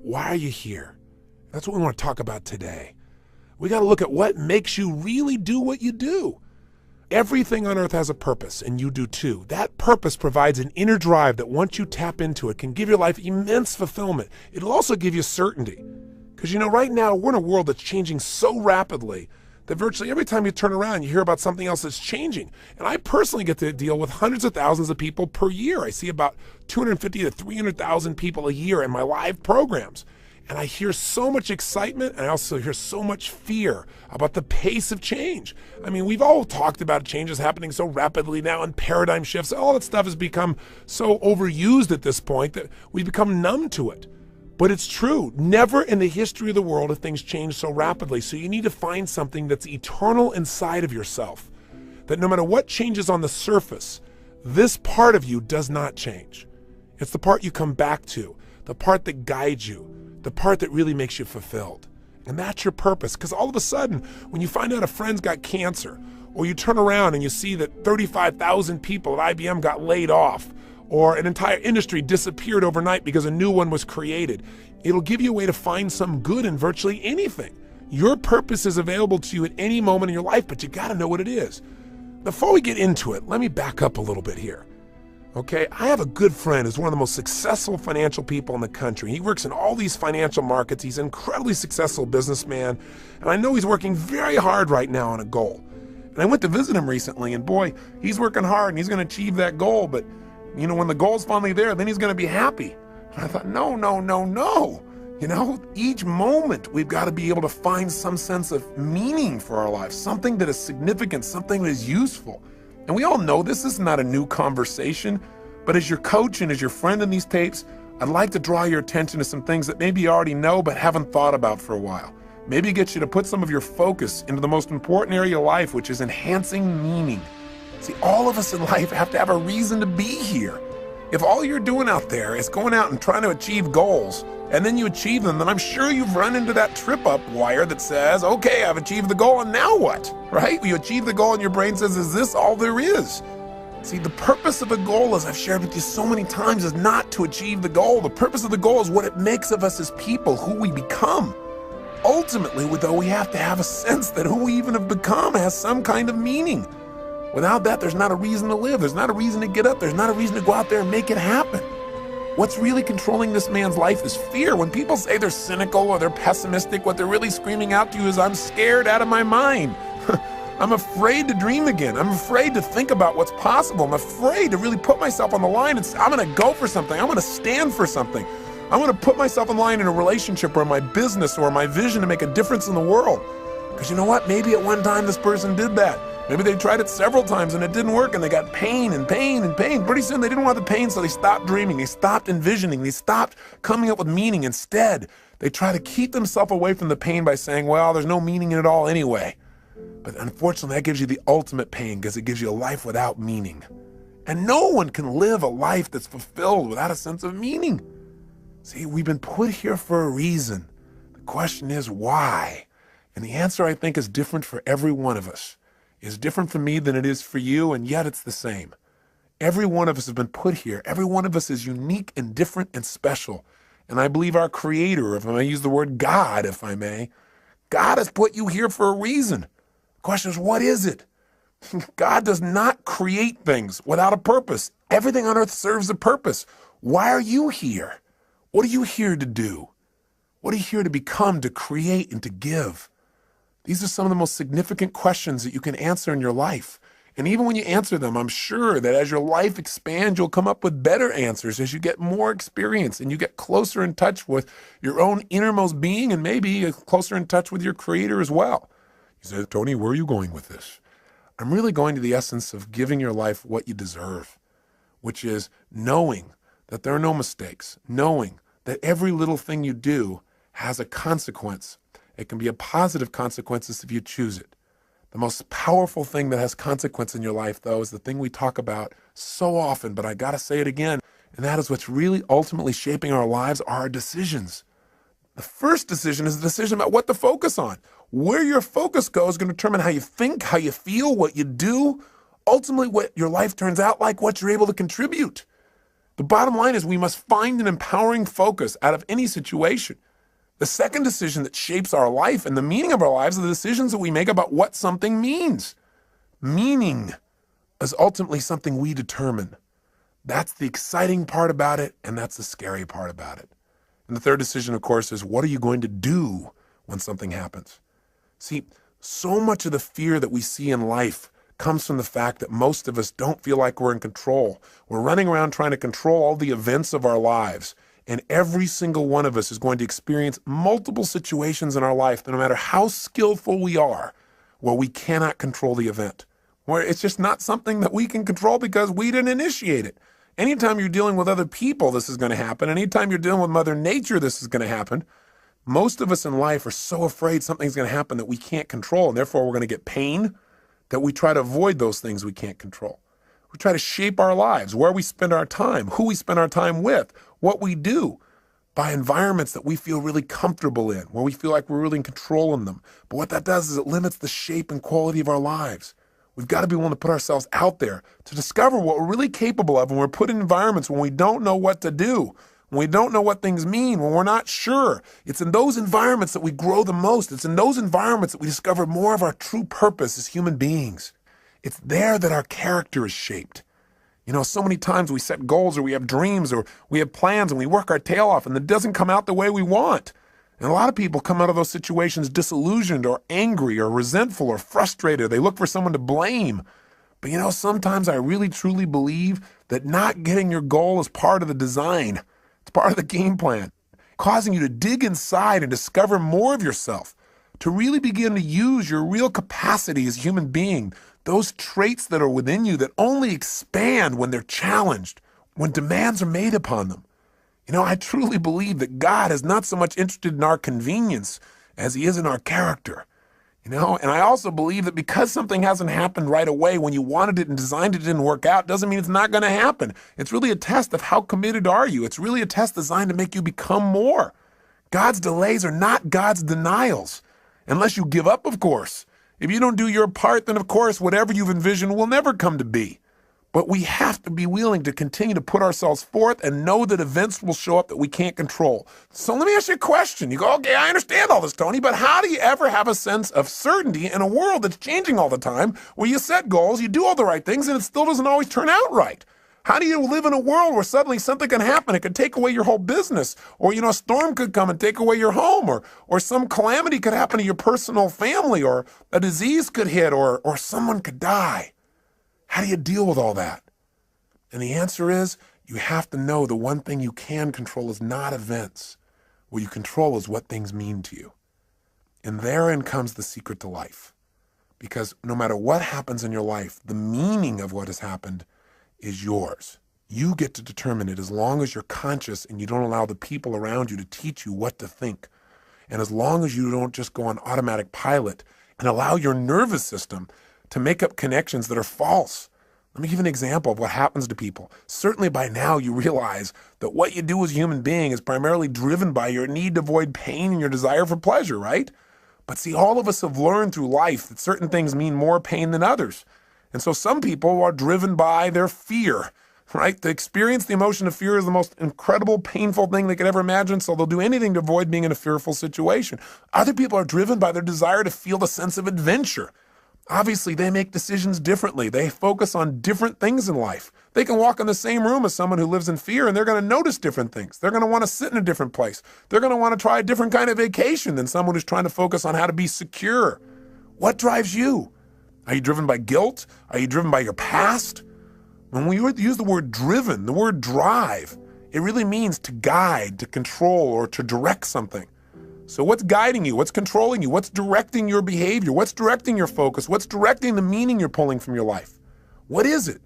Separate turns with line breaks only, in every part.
Why are you here? That's what we want to talk about today. We got to look at what makes you really do what you do. Everything on earth has a purpose, and you do too. That purpose provides an inner drive that once you tap into it can give your life immense fulfillment. It'll also give you certainty. Because right now we're in a world that's changing so rapidly that virtually every time you turn around, you hear about something else that's changing. And I personally get to deal with hundreds of thousands of people per year. I see about 250 to 300,000 people a year in my live programs. And I hear so much excitement, and I also hear so much fear about the pace of change. I mean, we've all talked about changes happening so rapidly now and paradigm shifts. All that stuff has become so overused at this point that we've become numb to it. But it's true. Never in the history of the world have things changed so rapidly. So you need to find something that's eternal inside of yourself, that no matter what changes on the surface, this part of you does not change. It's the part you come back to, the part that guides you, the part that really makes you fulfilled. And that's your purpose. Because all of a sudden, when you find out a friend's got cancer, or you turn around and you see that 35,000 people at IBM got laid off, or an entire industry disappeared overnight because a new one was created, it'll give you a way to find some good in virtually anything. Your purpose is available to you at any moment in your life, but you got to know what it is. Before we get into it, let me back up a little bit here. Okay, I have a good friend who's one of the most successful financial people in the country. He works in all these financial markets. He's an incredibly successful businessman, and I know he's working very hard right now on a goal. And I went to visit him recently, and boy, he's working hard and he's going to achieve that goal, but when the goal's finally there, then he's going to be happy. And I thought, no. Each moment we've got to be able to find some sense of meaning for our lives, something that is significant, something that is useful. And we all know this is not a new conversation, but as your coach and as your friend in these tapes, I'd like to draw your attention to some things that maybe you already know but haven't thought about for a while. Maybe get you to put some of your focus into the most important area of life, which is enhancing meaning. See, all of us in life have to have a reason to be here. If all you're doing out there is going out and trying to achieve goals, and then you achieve them, then I'm sure you've run into that trip-up wire that says, okay, I've achieved the goal, and now what? Right? You achieve the goal and your brain says, is this all there is? See, the purpose of a goal, as I've shared with you so many times, is not to achieve the goal. The purpose of the goal is what it makes of us as people, who we become. Ultimately, though, we have to have a sense that who we even have become has some kind of meaning. Without that, there's not a reason to live. There's not a reason to get up. There's not a reason to go out there and make it happen. What's really controlling this man's life is fear. When people say they're cynical or they're pessimistic, what they're really screaming out to you is, I'm scared out of my mind. I'm afraid to dream again. I'm afraid to think about what's possible. I'm afraid to really put myself on the line and say, I'm going to go for something. I'm going to stand for something. I'm going to put myself on the line in a relationship or my business or my vision to make a difference in the world. Because you know what? Maybe at one time this person did that. Maybe they tried it several times and it didn't work and they got pain and pain and pain. Pretty soon they didn't want the pain, so they stopped dreaming. They stopped envisioning. They stopped coming up with meaning. Instead, they try to keep themselves away from the pain by saying, well, there's no meaning in it all anyway. But unfortunately, that gives you the ultimate pain because it gives you a life without meaning. And no one can live a life that's fulfilled without a sense of meaning. See, we've been put here for a reason. The question is why? And the answer, I think, is different for every one of us. It's different for me than it is for you, and yet it's the same. Every one of us has been put here. Every one of us is unique and different and special. And I believe our Creator, if I may use the word God, if I may, God has put you here for a reason. The question is, what is it? God does not create things without a purpose. Everything on earth serves a purpose. Why are you here? What are you here to do? What are you here to become, to create, and to give? These are some of the most significant questions that you can answer in your life. And even when you answer them, I'm sure that as your life expands, you'll come up with better answers as you get more experience and you get closer in touch with your own innermost being and maybe closer in touch with your Creator as well. You say, Tony, where are you going with this? I'm really going to the essence of giving your life what you deserve, which is knowing that there are no mistakes, knowing that every little thing you do has a consequence. It can be a positive consequences if you choose it. The most powerful thing that has consequence in your life, though, is the thing we talk about so often, but I gotta say it again, and that is what's really ultimately shaping our lives are our decisions. The first decision is the decision about what to focus on. Where your focus goes is going to determine how you think, how you feel, what you do, ultimately what your life turns out like, what you're able to contribute. The bottom line is we must find an empowering focus out of any situation. The second decision that shapes our life and the meaning of our lives are the decisions that we make about what something means. Meaning is ultimately something we determine. That's the exciting part about it, and that's the scary part about it. And the third decision, of course, is what are you going to do when something happens? See, so much of the fear that we see in life comes from the fact that most of us don't feel like we're in control. We're running around trying to control all the events of our lives. And every single one of us is going to experience multiple situations in our life, no matter how skillful we are, where we cannot control the event, where it's just not something that we can control because we didn't initiate it. Anytime you're dealing with other people, this is going to happen. Anytime you're dealing with Mother Nature, this is going to happen. Most of us in life are so afraid something's going to happen that we can't control, and therefore we're going to get pain, that we try to avoid those things we can't control. We try to shape our lives, where we spend our time, who we spend our time with, what we do, by environments that we feel really comfortable in, where we feel like we're really in control in them. But what that does is it limits the shape and quality of our lives. We've got to be willing to put ourselves out there to discover what we're really capable of when we're put in environments when we don't know what to do, when we don't know what things mean, when we're not sure. It's in those environments that we grow the most. It's in those environments that we discover more of our true purpose as human beings. It's there that our character is shaped. You know, so many times we set goals or we have dreams or we have plans and we work our tail off and it doesn't come out the way we want. And a lot of people come out of those situations disillusioned or angry or resentful or frustrated. They look for someone to blame. But you know, sometimes I really truly believe that not getting your goal is part of the design. It's part of the game plan, causing you to dig inside and discover more of yourself, to really begin to use your real capacity as a human being, those traits that are within you that only expand when they're challenged, when demands are made upon them. You know, I truly believe that God is not so much interested in our convenience as he is in our character. You know, and I also believe that because something hasn't happened right away when you wanted it and designed it didn't work out, doesn't mean it's not going to happen. It's really a test of how committed are you. It's really a test designed to make you become more. God's delays are not God's denials, unless you give up, of course. If you don't do your part, then of course, whatever you've envisioned will never come to be. But we have to be willing to continue to put ourselves forth and know that events will show up that we can't control. So let me ask you a question. You go, okay, I understand all this, Tony, but how do you ever have a sense of certainty in a world that's changing all the time, where you set goals, you do all the right things, and it still doesn't always turn out right? How do you live in a world where suddenly something can happen? It could take away your whole business, or, you know, a storm could come and take away your home, or some calamity could happen to your personal family, or a disease could hit, or someone could die. How do you deal with all that? And the answer is, you have to know the one thing you can control is not events. What you control is what things mean to you. And therein comes the secret to life. Because no matter what happens in your life, the meaning of what has happened is yours. You get to determine it as long as you're conscious and you don't allow the people around you to teach you what to think. And as long as you don't just go on automatic pilot and allow your nervous system to make up connections that are false. Let me give you an example of what happens to people. Certainly by now you realize that what you do as a human being is primarily driven by your need to avoid pain and your desire for pleasure, right? But see, all of us have learned through life that certain things mean more pain than others. And so some people are driven by their fear, right? To experience the emotion of fear is the most incredible, painful thing they could ever imagine, so they'll do anything to avoid being in a fearful situation. Other people are driven by their desire to feel the sense of adventure. Obviously, they make decisions differently. They focus on different things in life. They can walk in the same room as someone who lives in fear, and they're going to notice different things. They're going to want to sit in a different place. They're going to want to try a different kind of vacation than someone who's trying to focus on how to be secure. What drives you? Are you driven by guilt? Are you driven by your past? When we use the word driven, the word drive, it really means to guide, to control, or to direct something. So what's guiding you? What's controlling you? What's directing your behavior? What's directing your focus? What's directing the meaning you're pulling from your life? What is it?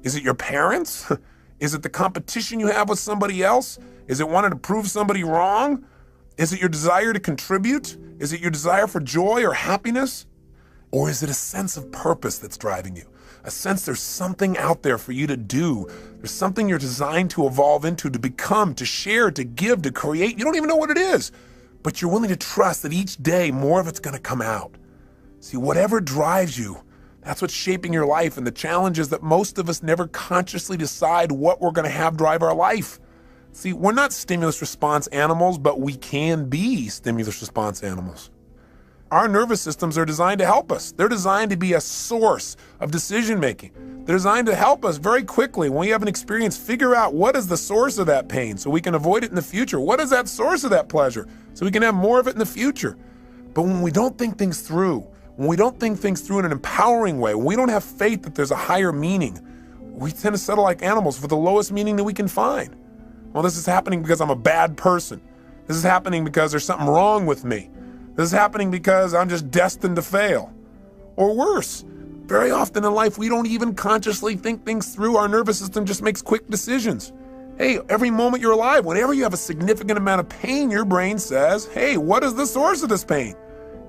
Is it your parents? Is it the competition you have with somebody else? Is it wanting to prove somebody wrong? Is it your desire to contribute? Is it your desire for joy or happiness? Or is it a sense of purpose that's driving you? A sense there's something out there for you to do. There's something you're designed to evolve into, to become, to share, to give, to create. You don't even know what it is. But you're willing to trust that each day more of it's going to come out. See, whatever drives you, That's what's shaping your life. And the challenge is that most of us never consciously decide what we're going to have drive our life. See, we're not stimulus response animals, but we can be stimulus response animals. Our nervous systems are designed to help us. They're designed to be a source of decision making. They're designed to help us very quickly when we have an experience, figure out what is the source of that pain so we can avoid it in the future. What is that source of that pleasure so we can have more of it in the future? But when we don't think things through, when we don't think things through in an empowering way, when we don't have faith that there's a higher meaning, we tend to settle like animals for the lowest meaning that we can find. Well, this is happening because I'm a bad person. This is happening because there's something wrong with me. This is happening because I'm just destined to fail. Or worse, very often in life, we don't even consciously think things through. Our nervous system just makes quick decisions. Hey, every moment you're alive, whenever you have a significant amount of pain, your brain says, hey, what is the source of this pain?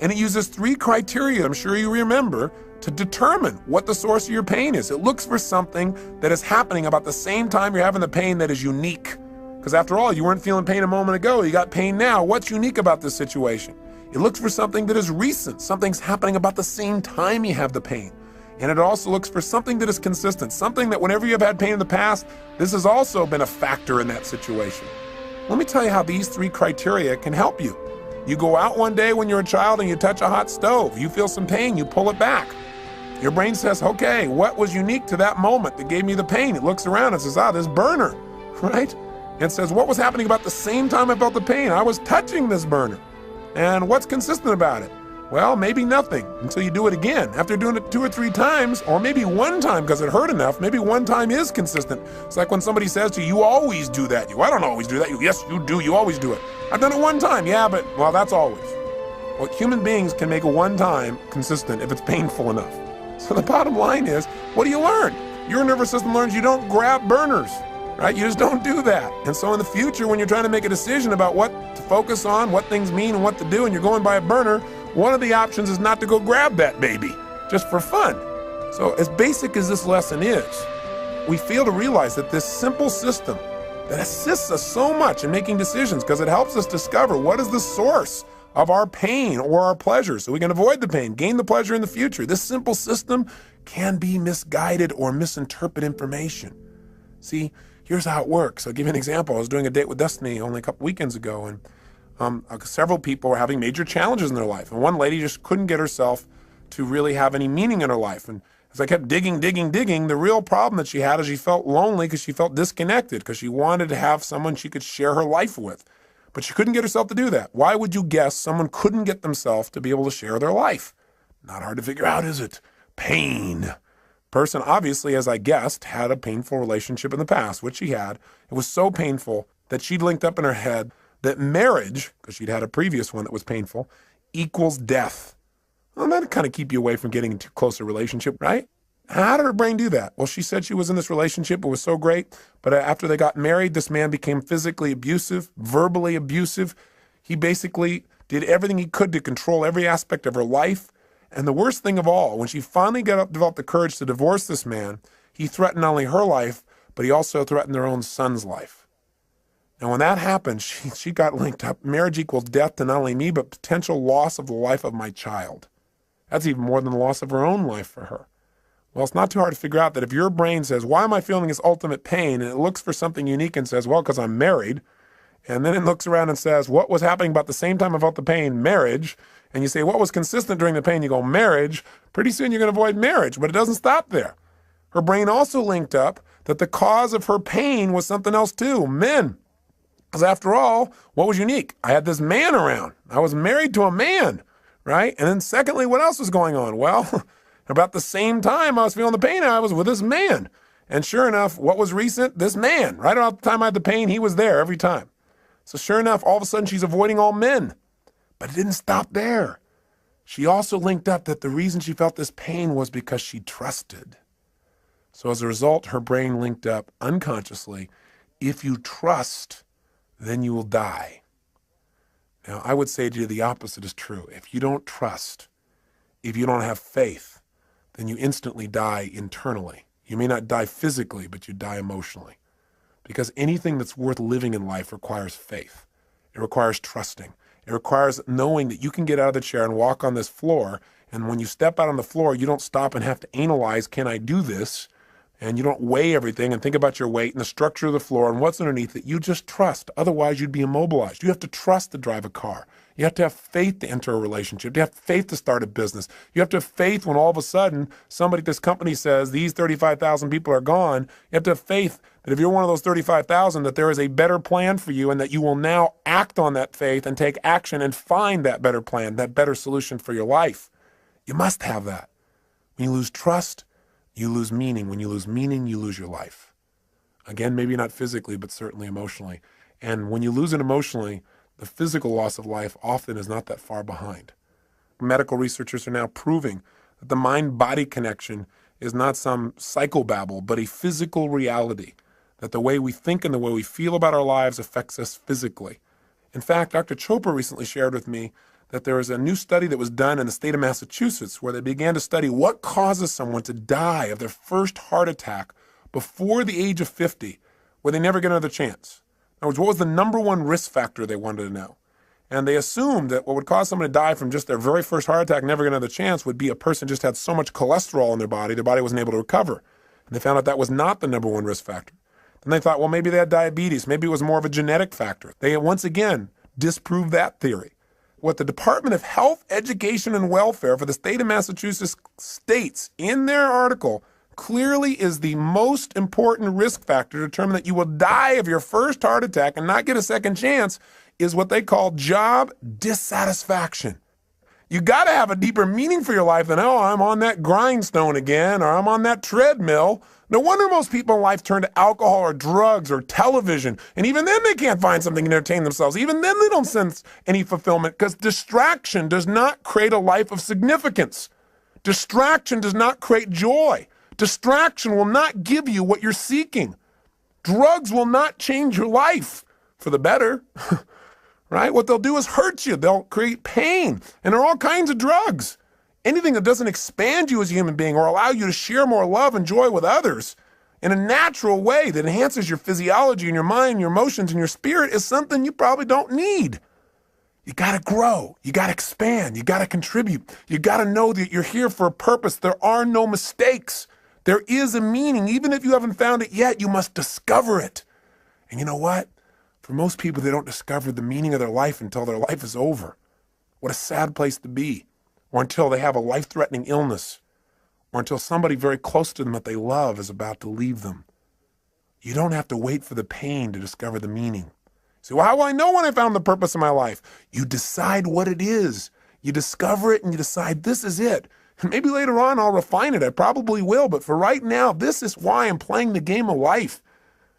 And it uses 3 criteria, I'm sure you remember, to determine what the source of your pain is. It looks for something that is happening about the same time you're having the pain that is unique. Because after all, you weren't feeling pain a moment ago, you got pain now. What's unique about this situation? It looks for something that is recent. Something's happening about the same time you have the pain. And it also looks for something that is consistent, something that whenever you've had pain in the past, this has also been a factor in that situation. Let me tell you how these 3 criteria can help you. You go out one day when you're a child and you touch a hot stove. You feel some pain, you pull it back. Your brain says, okay, what was unique to that moment that gave me the pain? It looks around and says, this burner, right? And it says, what was happening about the same time I felt the pain? I was touching this burner. And what's consistent about it? Well, maybe nothing until you do it again. After doing it 2 or 3 times, or maybe one time because it hurt enough, maybe one time is consistent. It's like when somebody says to you, you always do that. I don't always do that. Yes, you do. You always do it. I've done it one time. Yeah, but, well, that's always. Well, human beings can make a one time consistent if it's painful enough. So the bottom line is, what do you learn? Your nervous system learns you don't grab burners. Right? You just don't do that. And so in the future, when you're trying to make a decision about what to focus on, what things mean and what to do, and you're going by a burner, one of the options is not to go grab that baby, just for fun. So as basic as this lesson is, we fail to realize that this simple system that assists us so much in making decisions because it helps us discover what is the source of our pain or our pleasure so we can avoid the pain, gain the pleasure in the future. This simple system can be misguided or misinterpret information. See, here's how it works. I'll give you an example. I was doing a date with Destiny only a couple weekends ago, and several people were having major challenges in their life. And one lady just couldn't get herself to really have any meaning in her life. And as I kept digging, the real problem that she had is she felt lonely because she felt disconnected, because she wanted to have someone she could share her life with. But she couldn't get herself to do that. Why would you guess someone couldn't get themselves to be able to share their life? Not hard to figure out, is it? Pain. Person obviously, as I guessed, had a painful relationship in the past, which she had. It was so painful that she'd linked up in her head that marriage, because she'd had a previous one that was painful, equals death. Well, that'd kind of keep you away from getting into a closer relationship, right? How did her brain do that? Well, she said she was in this relationship. It was so great. But after they got married, this man became physically abusive, verbally abusive. He basically did everything he could to control every aspect of her life. And the worst thing of all, when she finally developed the courage to divorce this man, he threatened not only her life, but he also threatened their own son's life. Now, when that happened, she got linked up. Marriage equals death to not only me, but potential loss of the life of my child. That's even more than the loss of her own life for her. Well, it's not too hard to figure out that if your brain says, why am I feeling this ultimate pain? And it looks for something unique and says, well, because I'm married. And then it looks around and says, what was happening about the same time I felt the pain? Marriage. And you say, what was consistent during the pain? You go, marriage. Pretty soon you're going to avoid marriage, but it doesn't stop there. Her brain also linked up that the cause of her pain was something else too, men. Because after all, what was unique? I had this man around. I was married to a man, right? And then secondly, what else was going on? Well, about the same time I was feeling the pain, I was with this man. And sure enough, what was recent? This man. Right about the time I had the pain, he was there every time. So sure enough, all of a sudden she's avoiding all men. But it didn't stop there. She also linked up that the reason she felt this pain was because she trusted. So as a result, her brain linked up unconsciously, if you trust, then you will die. Now, I would say to you the opposite is true. If you don't trust, if you don't have faith, then you instantly die internally. You may not die physically, but you die emotionally. Because anything that's worth living in life requires faith. It requires trusting. It requires knowing that you can get out of the chair and walk on this floor And when you step out on the floor, you don't stop and have to analyze, can I do this? And you don't weigh everything and think about your weight and the structure of the floor and what's underneath it. You just trust. Otherwise, you'd be immobilized. You have to trust to drive a car. You have to have faith to enter a relationship. You have faith to start a business. You have to have faith when all of a sudden somebody at this company says these 35,000 people are gone. You have to have faith that if you're one of those 35,000, that there is a better plan for you and that you will now act on that faith and take action and find that better plan, that better solution for your life. You must have that. When you lose trust, you lose meaning. When you lose meaning, you lose your life. Again, maybe not physically, but certainly emotionally. And when you lose it emotionally, the physical loss of life often is not that far behind. Medical researchers are now proving that the mind-body connection is not some psychobabble, but a physical reality, that the way we think and the way we feel about our lives affects us physically. In fact, Dr. Chopra recently shared with me that there is a new study that was done in the state of Massachusetts where they began to study what causes someone to die of their first heart attack before the age of 50, where they never get another chance. In other words, what was the number one risk factor they wanted to know? And they assumed that what would cause someone to die from just their very first heart attack, never get another chance, would be a person just had so much cholesterol in their body wasn't able to recover. And they found out that was not the number one risk factor. Then they thought, well, maybe they had diabetes. Maybe it was more of a genetic factor. They once again disproved that theory. What the Department of Health, Education, and Welfare for the state of Massachusetts states in their article clearly is the most important risk factor to determine that you will die of your first heart attack and not get a second chance is what they call job dissatisfaction. You got to have a deeper meaning for your life than, oh, I'm on that grindstone again, or I'm on that treadmill. No wonder most people in life turn to alcohol or drugs or television. And even then they can't find something to entertain themselves. Even then they don't sense any fulfillment because distraction does not create a life of significance. Distraction does not create joy. Distraction will not give you what you're seeking. Drugs will not change your life for the better, right? What they'll do is hurt you. They'll create pain. And there are all kinds of drugs. Anything that doesn't expand you as a human being or allow you to share more love and joy with others in a natural way that enhances your physiology and your mind, your emotions, and your spirit is something you probably don't need. You got to grow. You got to expand. You got to contribute. You got to know that you're here for a purpose. There are no mistakes. There is a meaning. Even if you haven't found it yet, you must discover it. And you know what? For most people, they don't discover the meaning of their life until their life is over. What a sad place to be. Or until they have a life-threatening illness. Or until somebody very close to them that they love is about to leave them. You don't have to wait for the pain to discover the meaning. So, well, how will I know when I found the purpose of my life? You decide what it is. You discover it and you decide this is it. And maybe later on I'll refine it. I probably will. But for right now, this is why I'm playing the game of life.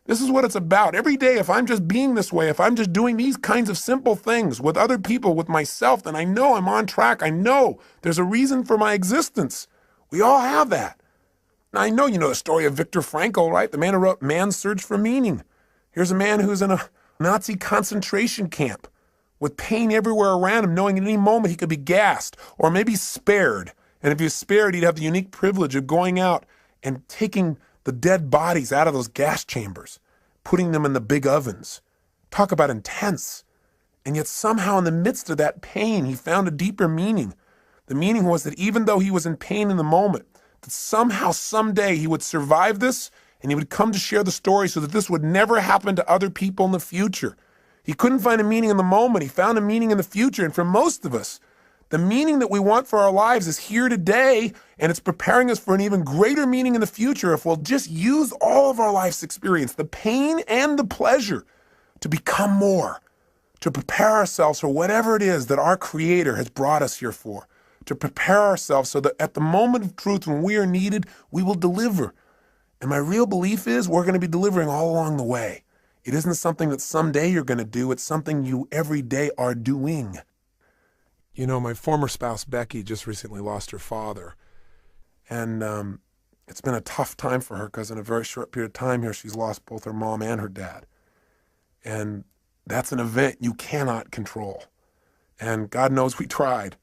This is what it's about. Every day, if I'm just being this way, if I'm just doing these kinds of simple things with other people, with myself, then I know I'm on track. I know there's a reason for my existence. We all have that. Now, I know you know the story of Viktor Frankl, right? The man who wrote Man's Search for Meaning. Here's a man who's in a Nazi concentration camp with pain everywhere around him, knowing at any moment he could be gassed or maybe spared. And if he was spared, he'd have the unique privilege of going out and taking the dead bodies out of those gas chambers, putting them in the big ovens. Talk about intense. And yet somehow in the midst of that pain, he found a deeper meaning. The meaning was that even though he was in pain in the moment, that somehow, someday he would survive this and he would come to share the story so that this would never happen to other people in the future. He couldn't find a meaning in the moment. He found a meaning in the future. And for most of us, the meaning that we want for our lives is here today, and it's preparing us for an even greater meaning in the future if we'll just use all of our life's experience, the pain and the pleasure, to become more, to prepare ourselves for whatever it is that our Creator has brought us here for, to prepare ourselves so that at the moment of truth when we are needed, we will deliver. And my real belief is we're going to be delivering all along the way. It isn't something that someday you're going to do. It's something you every day are doing. You know, my former spouse, Becky, just recently lost her father. And it's been a tough time for her because in a very short period of time here, she's lost both her mom and her dad. And that's an event you cannot control. And God knows we tried.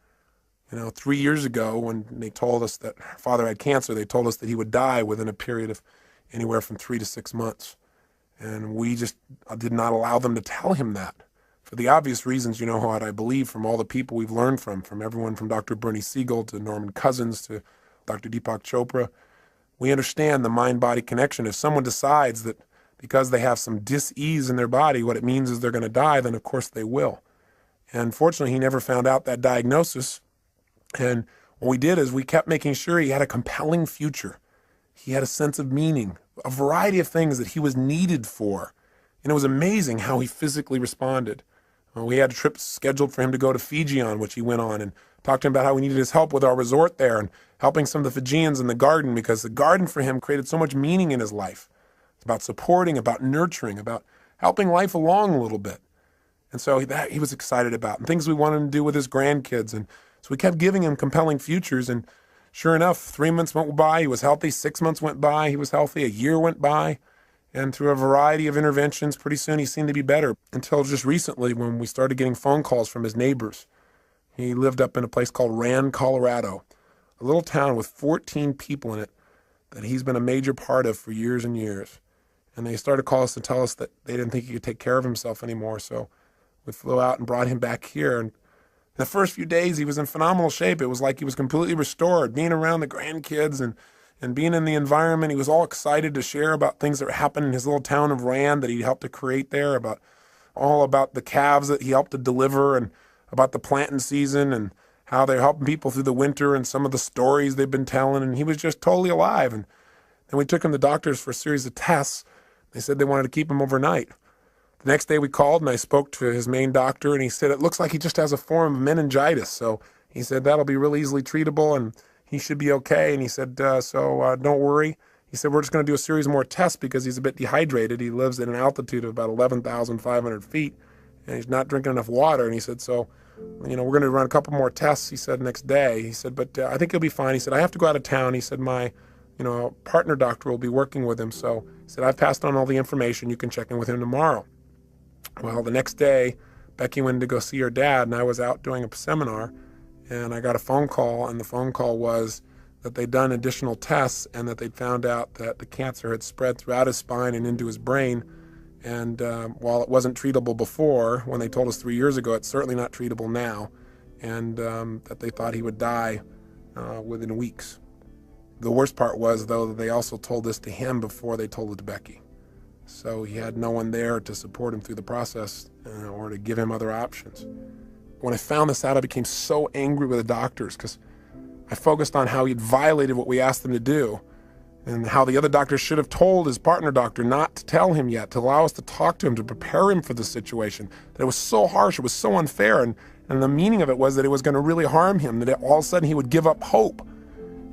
You know, 3 years ago when they told us that her father had cancer, they told us that he would die within a period of anywhere from 3 to 6 months. And we just did not allow them to tell him that. For the obvious reasons, you know what I believe from all the people we've learned from everyone from Dr. Bernie Siegel to Norman Cousins to Dr. Deepak Chopra. We understand the mind-body connection. If someone decides that because they have some dis-ease in their body, what it means is they're going to die, then of course they will. And fortunately, he never found out that diagnosis. And what we did is we kept making sure he had a compelling future. He had a sense of meaning, a variety of things that he was needed for. And it was amazing how he physically responded. We had a trip scheduled for him to go to Fiji on, which he went on, and talked to him about how we needed his help with our resort there and helping some of the Fijians in the garden, because the garden for him created so much meaning in his life. It's about supporting, about nurturing, about helping life along a little bit. And so that he was excited about, and things we wanted him to do with his grandkids. And so we kept giving him compelling futures. And sure enough, 3 months went by, he was healthy. 6 months went by, he was healthy. A year went by. And through a variety of interventions, pretty soon he seemed to be better, until just recently when we started getting phone calls from his neighbors. He lived up in a place called Rand, Colorado, a little town with 14 people in it that he's been a major part of for years and years. And they started to call us to tell us that they didn't think he could take care of himself anymore. So we flew out and brought him back here. And the first few days, he was in phenomenal shape. It was like he was completely restored, being around the grandkids and being in the environment. He was all excited to share about things that happened in his little town of Rand that he helped to create there, about the calves that he helped to deliver, and about the planting season and how they're helping people through the winter and some of the stories they've been telling. And he was just totally alive. And then we took him to doctors for a series of tests. They said they wanted to keep him overnight. The next day we called and I spoke to his main doctor, and he said it looks like he just has a form of meningitis. So he said that'll be really easily treatable and he should be okay. And he said, don't worry. He said, we're just going to do a series more tests because he's a bit dehydrated. He lives at an altitude of about 11,500 feet and he's not drinking enough water. And he said, so, we're going to run a couple more tests, he said, next day. He said, but I think he'll be fine. He said, I have to go out of town. He said, my, partner doctor will be working with him. So he said, I've passed on all the information. You can check in with him tomorrow. Well, the next day, Becky went to go see her dad, and I was out doing a seminar, and I got a phone call, and the phone call was that they'd done additional tests and that they'd found out that the cancer had spread throughout his spine and into his brain. And while it wasn't treatable before, when they told us 3 years ago, it's certainly not treatable now, and that they thought he would die within weeks. The worst part was, though, that they also told this to him before they told it to Becky. So he had no one there to support him through the process or to give him other options. When I found this out, I became so angry with the doctors because I focused on how he'd violated what we asked them to do and how the other doctors should have told his partner doctor not to tell him yet, to allow us to talk to him, to prepare him for the situation. That it was so harsh, it was so unfair, and the meaning of it was that it was going to really harm him, that all of a sudden he would give up hope.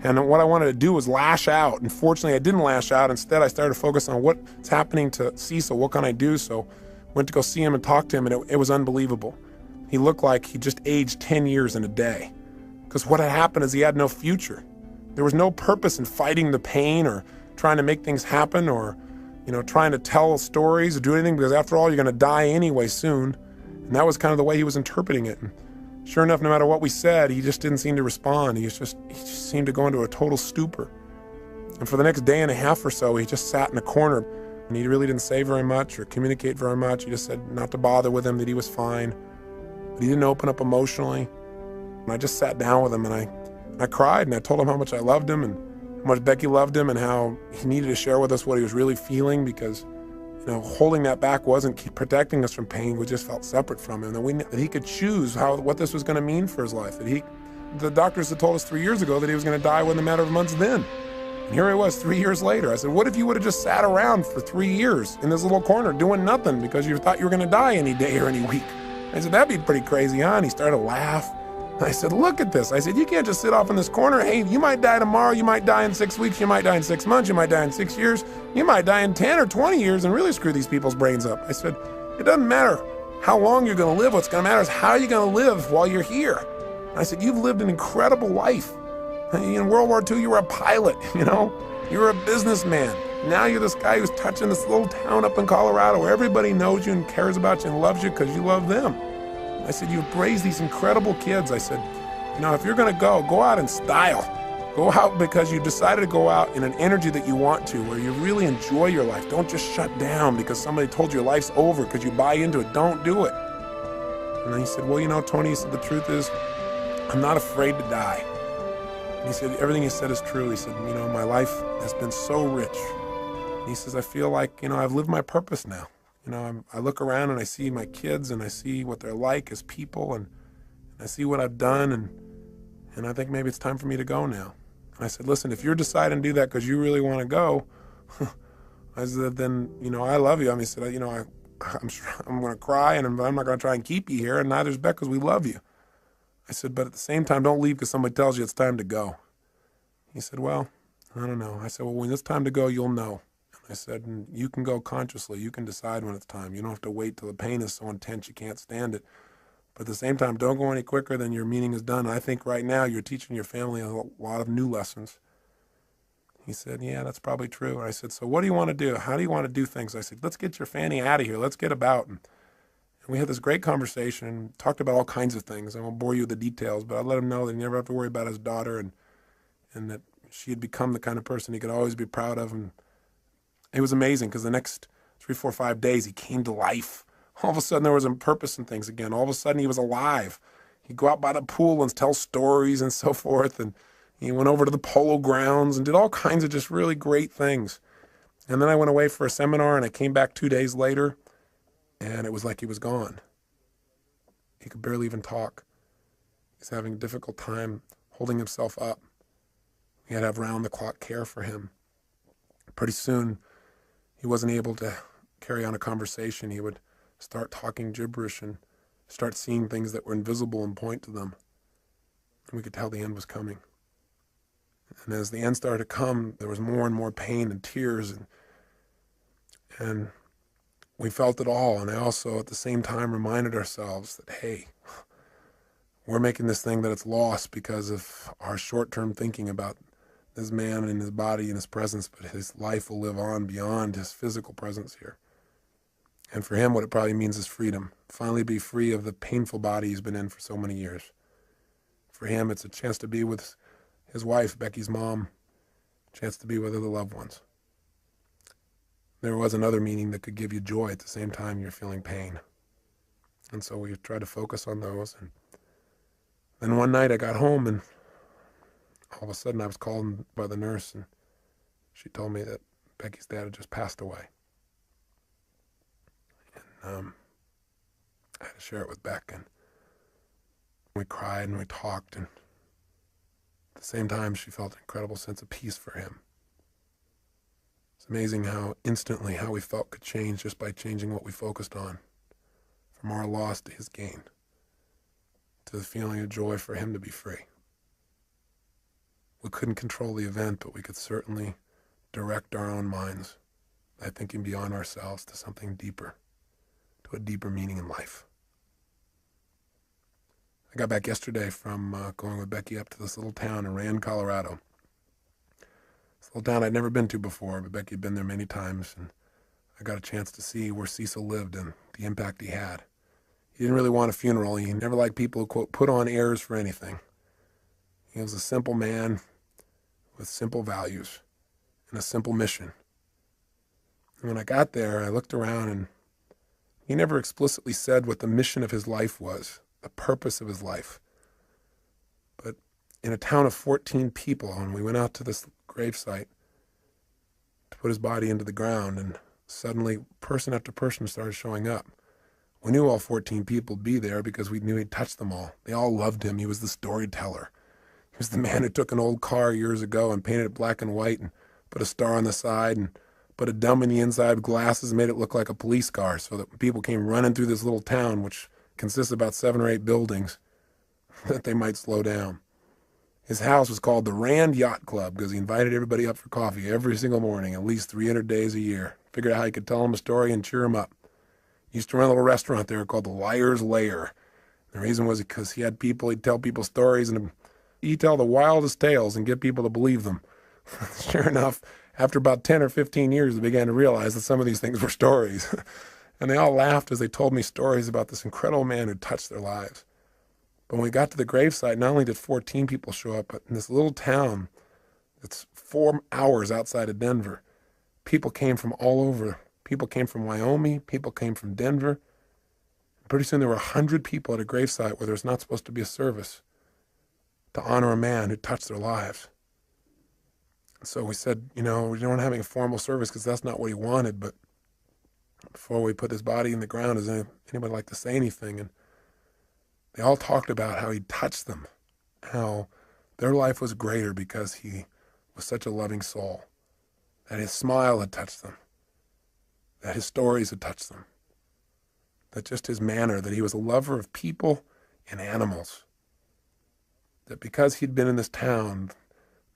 And what I wanted to do was lash out. And fortunately, I didn't lash out. Instead, I started to focus on what's happening to Cecil. What can I do? So I went to go see him and talk to him, and it was unbelievable. He looked like he just aged 10 years in a day. Because what had happened is he had no future. There was no purpose in fighting the pain or trying to make things happen or, trying to tell stories or do anything, because after all, you're going to die anyway soon. And that was kind of the way he was interpreting it. And sure enough, no matter what we said, he just didn't seem to respond. He just seemed to go into a total stupor. And for the next day and a half or so, he just sat in a corner, and he really didn't say very much or communicate very much. He just said not to bother with him, that he was fine. But he didn't open up emotionally. And I just sat down with him, and I cried, and I told him how much I loved him and how much Becky loved him and how he needed to share with us what he was really feeling, because holding that back wasn't protecting us from pain. We just felt separate from him. That he could choose what this was going to mean for his life. The doctors had told us 3 years ago that he was going to die within a matter of months then. And here he was 3 years later. I said, what if you would have just sat around for 3 years in this little corner doing nothing because you thought you were going to die any day or any week? I said, that'd be pretty crazy, huh? And he started to laugh. And I said, look at this. I said, you can't just sit off in this corner. Hey, you might die tomorrow. You might die in 6 weeks. You might die in 6 months. You might die in 6 years. You might die in 10 or 20 years and really screw these people's brains up. I said, it doesn't matter how long you're going to live. What's going to matter is how you're going to live while you're here. And I said, you've lived an incredible life. In World War II, you were a pilot, You were a businessman. Now you're this guy who's touching this little town up in Colorado where everybody knows you and cares about you and loves you because you love them. I said, you've raised these incredible kids. I said, if you're going to go out in style. Go out because you decided to go out in an energy that you want to, where you really enjoy your life. Don't just shut down because somebody told you your life's over because you buy into it. Don't do it. And then he said, well, you know, Tony, he said, the truth is, I'm not afraid to die. And he said, everything he said is true. He said, you know, my life has been so rich. And he says, I feel like, you know, I've lived my purpose now. You know, I look around and I see my kids and I see what they're like as people, and I see what I've done, and I think maybe it's time for me to go now. And I said, listen, if you're deciding to do that because you really want to go, I said, then, you know, I love you. I mean, he said, you know, I'm going to cry, and I'm not going to try and keep you here, and neither's Beck, because we love you. I said, but at the same time, don't leave because somebody tells you it's time to go. He said, well, I don't know. I said, well, when it's time to go, you'll know. And I said, and you can go consciously. You can decide when it's time. You don't have to wait till the pain is so intense you can't stand it. But at the same time, don't go any quicker than your meaning is done. I think right now you're teaching your family a lot of new lessons. He said, yeah, that's probably true. And I said, so what do you want to do? How do you want to do things? I said, let's get your Fanny out of here. Let's get about. And we had this great conversation and talked about all kinds of things. I won't bore you with the details, but I let him know that he never have to worry about his daughter, and that she had become the kind of person he could always be proud of. And it was amazing because the next 3, 4, 5 days he came to life. All of a sudden there was a purpose in things again. All of a sudden he was alive. He'd go out by the pool and tell stories and so forth. And he went over to the polo grounds and did all kinds of just really great things. And then I went away for a seminar, and I came back 2 days later, and it was like he was gone. He could barely even talk. He's having a difficult time holding himself up. We had to have round-the-clock care for him. Pretty soon, he wasn't able to carry on a conversation. He would start talking gibberish and start seeing things that were invisible and point to them. And we could tell the end was coming. And as the end started to come, there was more and more pain and tears, and we felt it all. And I also, at the same time, reminded ourselves that, hey, we're making this thing that it's lost because of our short-term thinking about this man and his body and his presence, but his life will live on beyond his physical presence here. And for him, what it probably means is freedom. Finally be free of the painful body he's been in for so many years. For him, it's a chance to be with his wife, Becky's mom, a chance to be with other loved ones. There was another meaning that could give you joy at the same time you're feeling pain. And so we tried to focus on those. And then one night I got home, and all of a sudden I was called by the nurse, and she told me that Becky's dad had just passed away. And I had to share it with Beck, and we cried and we talked, and at the same time she felt an incredible sense of peace for him. It's amazing how instantly how we felt could change just by changing what we focused on, from our loss to his gain, to the feeling of joy for him to be free. We couldn't control the event, but we could certainly direct our own minds by thinking beyond ourselves to something deeper, to a deeper meaning in life. I got back yesterday from going with Becky up to this little town in Rand, Colorado. This little town I'd never been to before, but Becky had been there many times, and I got a chance to see where Cecil lived and the impact he had. He didn't really want a funeral. He never liked people who, quote, put on airs for anything. He was a simple man with simple values and a simple mission. And when I got there, I looked around, and he never explicitly said what the mission of his life was, the purpose of his life. But in a town of 14 people, and we went out to this gravesite to put his body into the ground, and suddenly person after person started showing up. We knew all 14 people would be there because we knew he'd touched them all. They all loved him. He was the storyteller. He was the man who took an old car years ago and painted it black and white and put a star on the side and put a dome in the inside with glasses and made it look like a police car, so that when people came running through this little town, which consists of about 7 or 8 buildings, that they might slow down. His house was called the Rand Yacht Club because he invited everybody up for coffee every single morning, at least 300 days a year. Figured out how he could tell them a story and cheer them up. He used to run a little restaurant there called the Liar's Lair. The reason was because he'd tell people stories, and he'd tell the wildest tales and get people to believe them. Sure enough, after about 10 or 15 years, they began to realize that some of these things were stories. And they all laughed as they told me stories about this incredible man who touched their lives. But when we got to the gravesite, not only did 14 people show up, but in this little town that's 4 hours outside of Denver, people came from all over. People came from Wyoming. People came from Denver. Pretty soon there were 100 people at a gravesite where there's not supposed to be a service to honor a man who touched their lives. So we said, we don't having a formal service because that's not what he wanted, but before we put his body in the ground, does anybody like to say anything? And they all talked about how he touched them, how their life was greater because he was such a loving soul, that his smile had touched them, that his stories had touched them, that just his manner, that he was a lover of people and animals, that because he'd been in this town,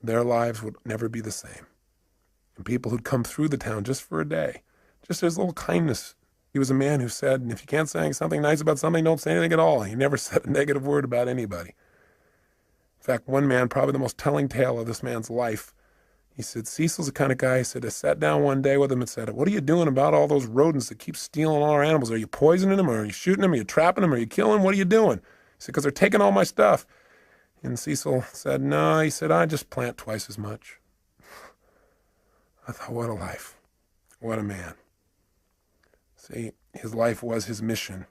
their lives would never be the same. And people who'd come through the town just for a day, just his little kindness. He was a man who said, if you can't say something nice about something, don't say anything at all. He never said a negative word about anybody. In fact, one man, probably the most telling tale of this man's life, he said, Cecil's the kind of guy, he said, I sat down one day with him and said, what are you doing about all those rodents that keep stealing all our animals? Are you poisoning them? Or are you shooting them? Are you trapping them? Are you killing them? What are you doing? He said, because they're taking all my stuff. And Cecil said, no, he said, I just plant twice as much. I thought, what a life. What a man. See, his life was his mission.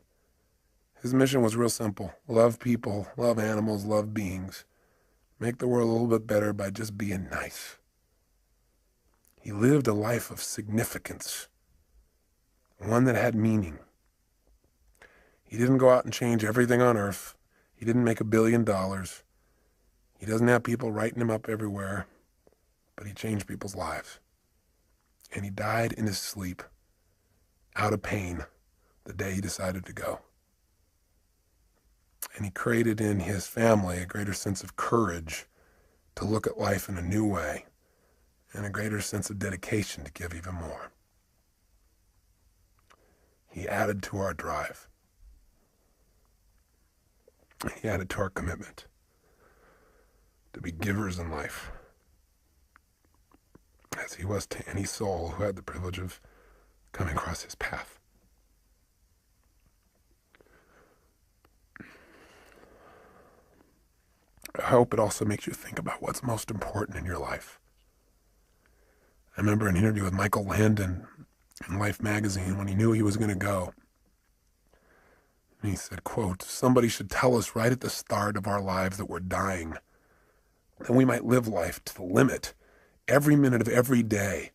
His mission was real simple. Love people, love animals, love beings. Make the world a little bit better by just being nice. He lived a life of significance, one that had meaning. He didn't go out and change everything on earth. He didn't make $1 billion. He doesn't have people writing him up everywhere, but he changed people's lives. And he died in his sleep, out of pain, the day he decided to go. And he created in his family a greater sense of courage to look at life in a new way, and a greater sense of dedication to give even more. He added to our drive. He added to our commitment to be givers in life, as he was to any soul who had the privilege of coming across his path. I hope it also makes you think about what's most important in your life. I remember an interview with Michael Landon in Life magazine when he knew he was going to go. And he said, quote, somebody should tell us right at the start of our lives that we're dying. Then we might live life to the limit, every minute of every day.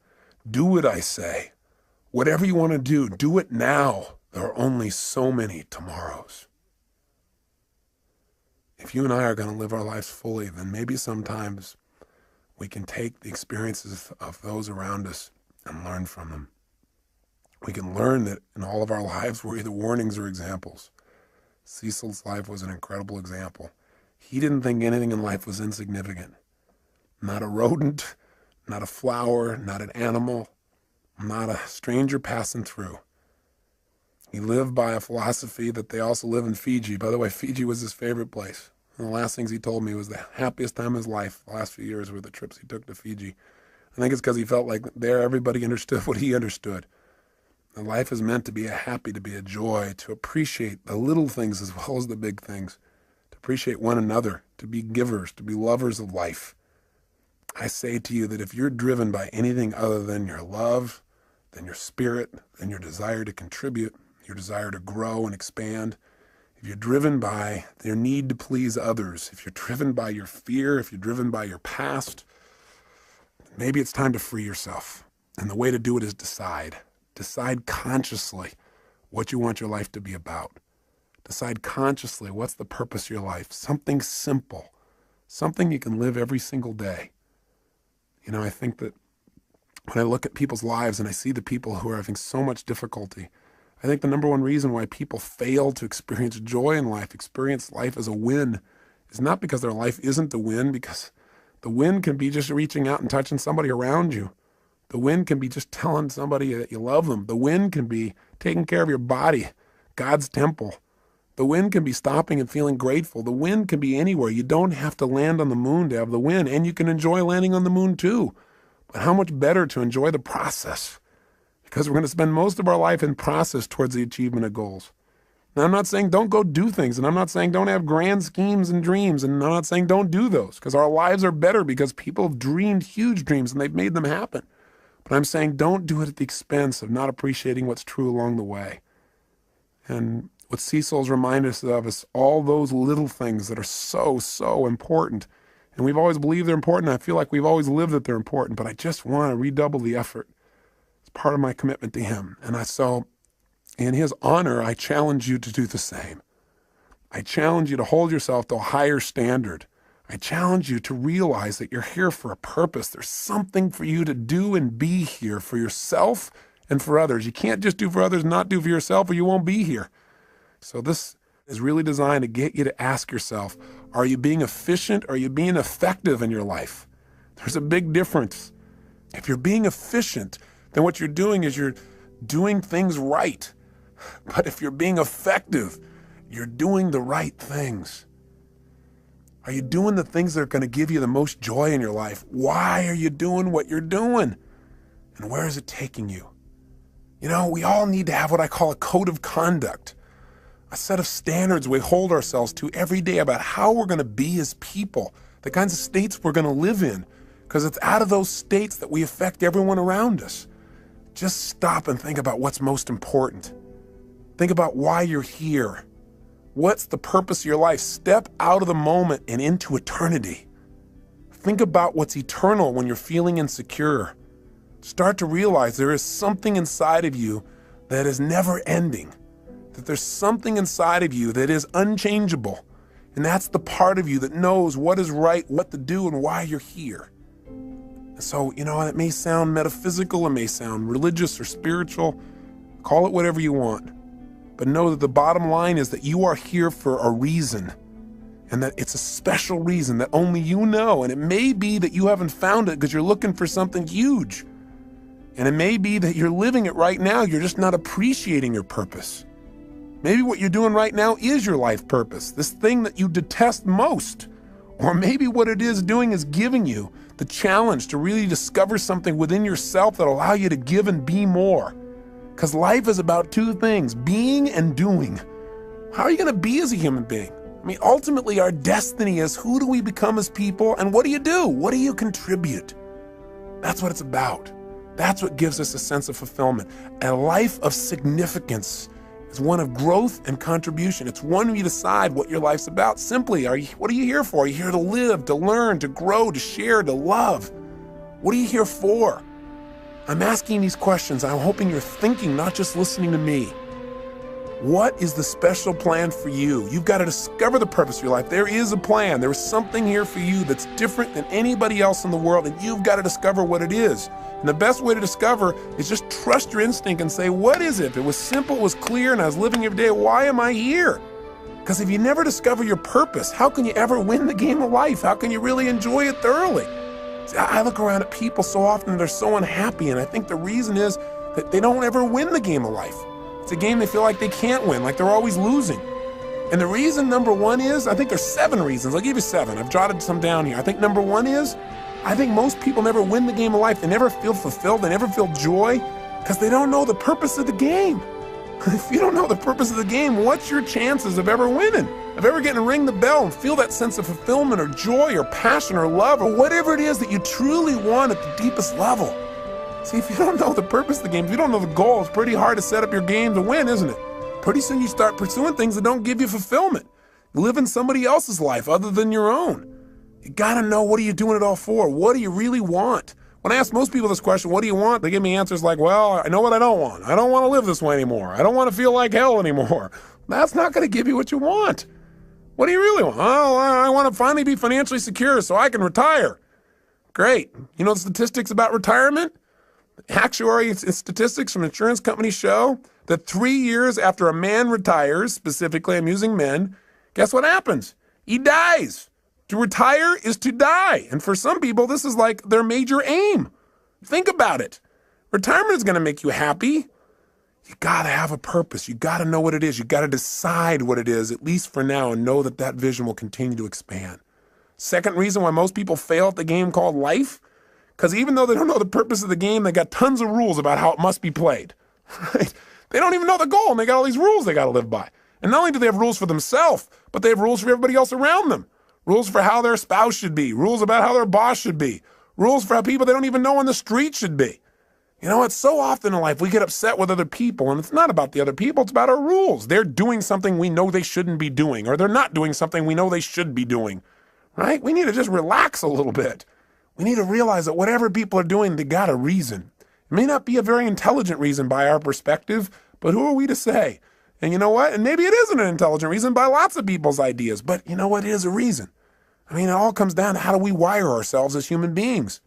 Do what I say. Whatever you want to do it now. There are only so many tomorrows. If you and I are going to live our lives fully, then maybe sometimes we can take the experiences of those around us and learn from them. We can learn that in all of our lives we're either warnings or examples. Cecil's life was an incredible example. He didn't think anything in life was insignificant. Not a rodent, not a flower, not an animal, not a stranger passing through. He lived by a philosophy that they also live in Fiji. By the way, Fiji was his favorite place. One of the last things he told me was the happiest time of his life, the last few years, were the trips he took to Fiji. I think it's because he felt like there everybody understood what he understood. And life is meant to be a happy, to be a joy, to appreciate the little things as well as the big things, to appreciate one another, to be givers, to be lovers of life. I say to you that if you're driven by anything other than your love, than your spirit, than your desire to contribute, your desire to grow and expand, if you're driven by your need to please others, if you're driven by your fear, if you're driven by your past, maybe it's time to free yourself. And the way to do it is decide. Decide consciously what you want your life to be about. Decide consciously what's the purpose of your life. Something simple. Something you can live every single day. I think that when I look at people's lives and I see the people who are having so much difficulty, I think the number one reason why people fail to experience joy in life, experience life as a win, is not because their life isn't the win, because the win can be just reaching out and touching somebody around you. The win can be just telling somebody that you love them. The win can be taking care of your body, God's temple. The win can be stopping and feeling grateful. The win can be anywhere. You don't have to land on the moon to have the win, and you can enjoy landing on the moon too. But how much better to enjoy the process? Because we're going to spend most of our life in process towards the achievement of goals. Now, I'm not saying don't go do things, and I'm not saying don't have grand schemes and dreams, and I'm not saying don't do those, because our lives are better because people have dreamed huge dreams and they've made them happen. But I'm saying don't do it at the expense of not appreciating what's true along the way. And What Cecil's reminded us of is all those little things that are so, so important. And we've always believed they're important. I feel like we've always lived that they're important, but I just want to redouble the effort. It's part of my commitment to him. And so in his honor, I challenge you to do the same. I challenge you to hold yourself to a higher standard. I challenge you to realize that you're here for a purpose. There's something for you to do and be here for yourself and for others. You can't just do for others, not do for yourself, or you won't be here. So this is really designed to get you to ask yourself, are you being efficient? Or are you being effective in your life? There's a big difference. If you're being efficient, then what you're doing is you're doing things right. But if you're being effective, you're doing the right things. Are you doing the things that are going to give you the most joy in your life? Why are you doing what you're doing? And where is it taking you? You know, we all need to have what I call a code of conduct, a set of standards we hold ourselves to every day about how we're going to be as people, the kinds of states we're going to live in, because it's out of those states that we affect everyone around us. Just stop and think about what's most important. Think about why you're here. What's the purpose of your life? Step out of the moment and into eternity. Think about what's eternal when you're feeling insecure. Start to realize there is something inside of you that is never ending, that there's something inside of you that is unchangeable. And that's the part of you that knows what is right, what to do, and why you're here. And so, you know, it may sound metaphysical, it may sound religious or spiritual. Call it whatever you want. But know that the bottom line is that you are here for a reason, and that it's a special reason that only you know. And it may be that you haven't found it because you're looking for something huge. And it may be that you're living it right now. You're just not appreciating your purpose. Maybe what you're doing right now is your life purpose, this thing that you detest most. Or maybe what it is doing is giving you the challenge to really discover something within yourself that allow you to give and be more. Because life is about two things, being and doing. How are you going to be as a human being? I mean, ultimately, our destiny is who do we become as people, and what do you do? What do you contribute? That's what it's about. That's what gives us a sense of fulfillment. A life of significance is one of growth and contribution. It's one where you decide what your life's about. Simply, what are you here for? Are you here to live, to learn, to grow, to share, to love? What are you here for? I'm asking these questions. I'm hoping you're thinking, not just listening to me. What is the special plan for you? You've got to discover the purpose of your life. There is a plan. There is something here for you that's different than anybody else in the world, and you've got to discover what it is. And the best way to discover is just trust your instinct and say, what is it? If it was simple, it was clear, and I was living every day, why am I here? Because if you never discover your purpose, how can you ever win the game of life? How can you really enjoy it thoroughly? See, I look around at people so often, they're so unhappy, and I think the reason is that they don't ever win the game of life. It's a game they feel like they can't win, like they're always losing. And the reason, number one, is, I think there's 7 reasons. I'll give you 7. I've jotted some down here. I think number 1 is, I think most people never win the game of life. They never feel fulfilled. They never feel joy because they don't know the purpose of the game. If you don't know the purpose of the game, what's your chances of ever winning? Of ever getting to ring the bell and feel that sense of fulfillment or joy or passion or love or whatever it is that you truly want at the deepest level? See, if you don't know the purpose of the game, if you don't know the goal, it's pretty hard to set up your game to win, isn't it? Pretty soon you start pursuing things that don't give you fulfillment. Living somebody else's life other than your own. You gotta know, what are you doing it all for? What do you really want? When I ask most people this question, what do you want? They give me answers like, well, I know what I don't want. I don't want to live this way anymore. I don't want to feel like hell anymore. That's not going to give you what you want. What do you really want? Oh, I want to finally be financially secure so I can retire. Great. You know the statistics about retirement? Actuary statistics from insurance companies show that 3 years after a man retires, specifically I'm using men, guess what happens? He dies. To retire is to die. And for some people, this is like their major aim. Think about it. Retirement is going to make you happy. You got to have a purpose. You got to know what it is. You got to decide what it is, at least for now, and know that that vision will continue to expand. Second reason why most people fail at the game called life, because even though they don't know the purpose of the game, they got tons of rules about how it must be played. Right? They don't even know the goal, and they got all these rules they got to live by. And not only do they have rules for themselves, but they have rules for everybody else around them. Rules for how their spouse should be. Rules about how their boss should be. Rules for how people they don't even know on the street should be. You know, it's so often in life we get upset with other people, and it's not about the other people, it's about our rules. They're doing something we know they shouldn't be doing, or they're not doing something we know they should be doing, right? We need to just relax a little bit. We need to realize that whatever people are doing, they got a reason. It may not be a very intelligent reason by our perspective, but who are we to say? And you know what? And maybe it isn't an intelligent reason by lots of people's ideas, but you know what? It is a reason. I mean, it all comes down to how do we wire ourselves as human beings.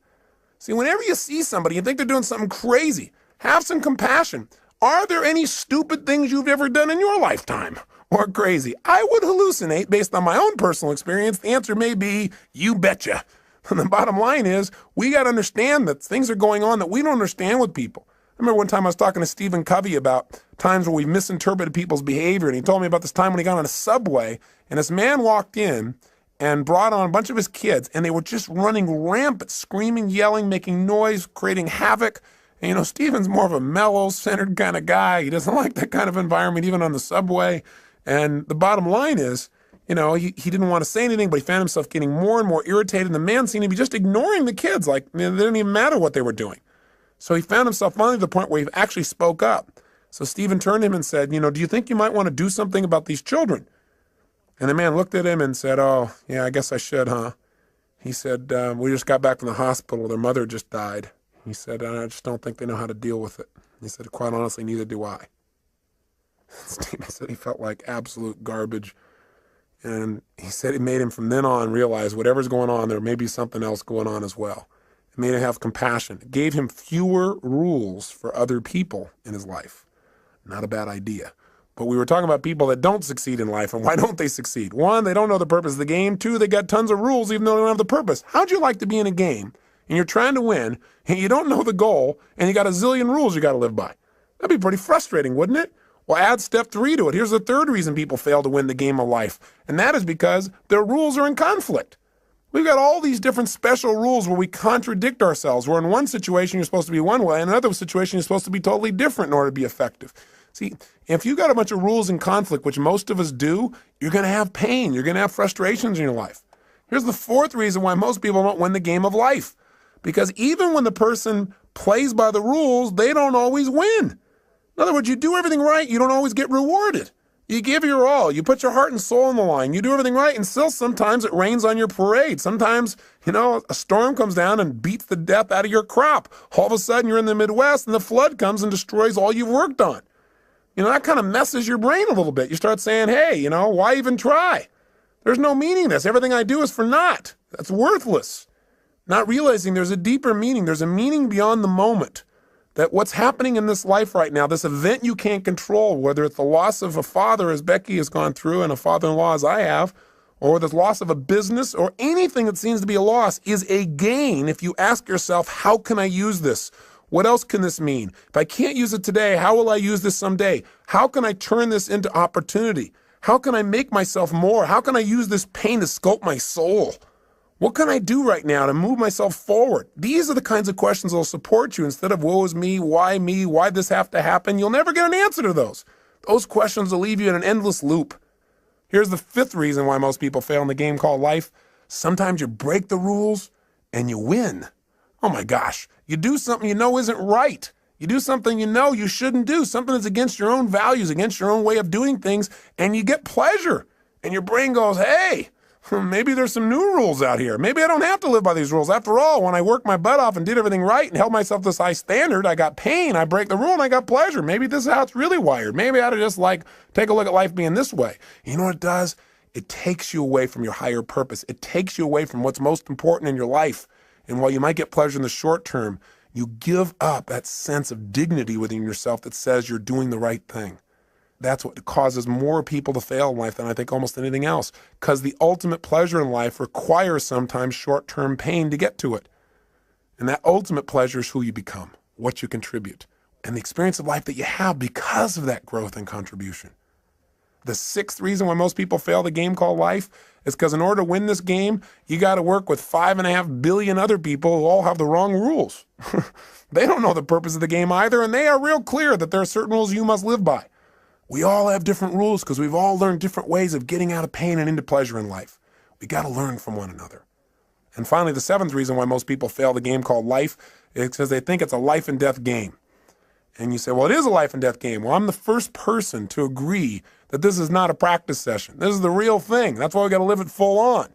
See, whenever you see somebody, you think they're doing something crazy, have some compassion. Are there any stupid things you've ever done in your lifetime? Or crazy? I would hallucinate based on my own personal experience. The answer may be, you betcha. And the bottom line is, we got to understand that things are going on that we don't understand with people. I remember one time I was talking to Stephen Covey about times where we misinterpreted people's behavior, and he told me about this time when he got on a subway, and this man walked in and brought on a bunch of his kids, and they were just running rampant, screaming, yelling, making noise, creating havoc. And, you know, Stephen's more of a mellow, centered kind of guy. He doesn't like that kind of environment, even on the subway. And the bottom line is, you know, he didn't want to say anything, but he found himself getting more and more irritated. And the man seemed to be just ignoring the kids, like it didn't even matter what they were doing. So he found himself finally to the point where he actually spoke up. So Stephen turned to him and said, you know, do you think you might want to do something about these children? And the man looked at him and said, oh, yeah, I guess I should, huh? He said, we just got back from the hospital. Their mother just died. He said, I just don't think they know how to deal with it. He said, quite honestly, neither do I. Stephen said he felt like absolute garbage. And he said it made him from then on realize whatever's going on, there may be something else going on as well. It made him have compassion. It gave him fewer rules for other people in his life. Not a bad idea. But we were talking about people that don't succeed in life, and why don't they succeed? One, they don't know the purpose of the game. Two, they got tons of rules even though they don't have the purpose. How'd you like to be in a game, and you're trying to win, and you don't know the goal, and you got a zillion rules you got to live by? That'd be pretty frustrating, wouldn't it? Well, add step 3 to it. Here's the third reason people fail to win the game of life, and that is because their rules are in conflict. We've got all these different special rules where we contradict ourselves, where in one situation you're supposed to be one way, and in another situation you're supposed to be totally different in order to be effective. See, if you got a bunch of rules in conflict, which most of us do, you're going to have pain. You're going to have frustrations in your life. Here's the fourth reason why most people don't win the game of life. Because even when the person plays by the rules, they don't always win. In other words, you do everything right, you don't always get rewarded. You give your all. You put your heart and soul on the line. You do everything right, and still sometimes it rains on your parade. Sometimes, a storm comes down and beats the death out of your crop. All of a sudden, you're in the Midwest, and the flood comes and destroys all you've worked on. That kind of messes your brain a little bit. You start saying, hey, why even try? There's no meaning in this. Everything I do is for naught. That's worthless. Not realizing there's a deeper meaning. There's a meaning beyond the moment. That what's happening in this life right now, this event you can't control, whether it's the loss of a father as Becky has gone through and a father-in-law as I have, or the loss of a business or anything that seems to be a loss, is a gain if you ask yourself, how can I use this? What else can this mean? If I can't use it today, how will I use this someday? How can I turn this into opportunity? How can I make myself more? How can I use this pain to sculpt my soul? What can I do right now to move myself forward? These are the kinds of questions that will support you instead of woe is me, why this have to happen? You'll never get an answer to those. Those questions will leave you in an endless loop. Here's the fifth reason why most people fail in the game called life. Sometimes you break the rules and you win. Oh my gosh, you do something you know isn't right. You do something you know you shouldn't do, something that's against your own values, against your own way of doing things, and you get pleasure. And your brain goes, hey, maybe there's some new rules out here. Maybe I don't have to live by these rules. After all, when I worked my butt off and did everything right and held myself to this high standard, I got pain, I break the rule, and I got pleasure. Maybe this is how it's really wired. Maybe I ought to just take a look at life being this way. You know what it does? It takes you away from your higher purpose. It takes you away from what's most important in your life. And while you might get pleasure in the short term, you give up that sense of dignity within yourself that says you're doing the right thing. That's what causes more people to fail in life than I think almost anything else, because the ultimate pleasure in life requires sometimes short-term pain to get to it. And that ultimate pleasure is who you become, what you contribute, and the experience of life that you have because of that growth and contribution. The sixth reason why most people fail the game called life is because in order to win this game, you got to work with 5.5 billion other people who all have the wrong rules. They don't know the purpose of the game either, and they are real clear that there are certain rules you must live by. We all have different rules because we've all learned different ways of getting out of pain and into pleasure in life. We got to learn from one another. And finally, the seventh reason why most people fail the game called life is because they think it's a life and death game. And you say, well, it is a life and death game. Well, I'm the first person to agree that this is not a practice session. This is the real thing. That's why we got to live it full on.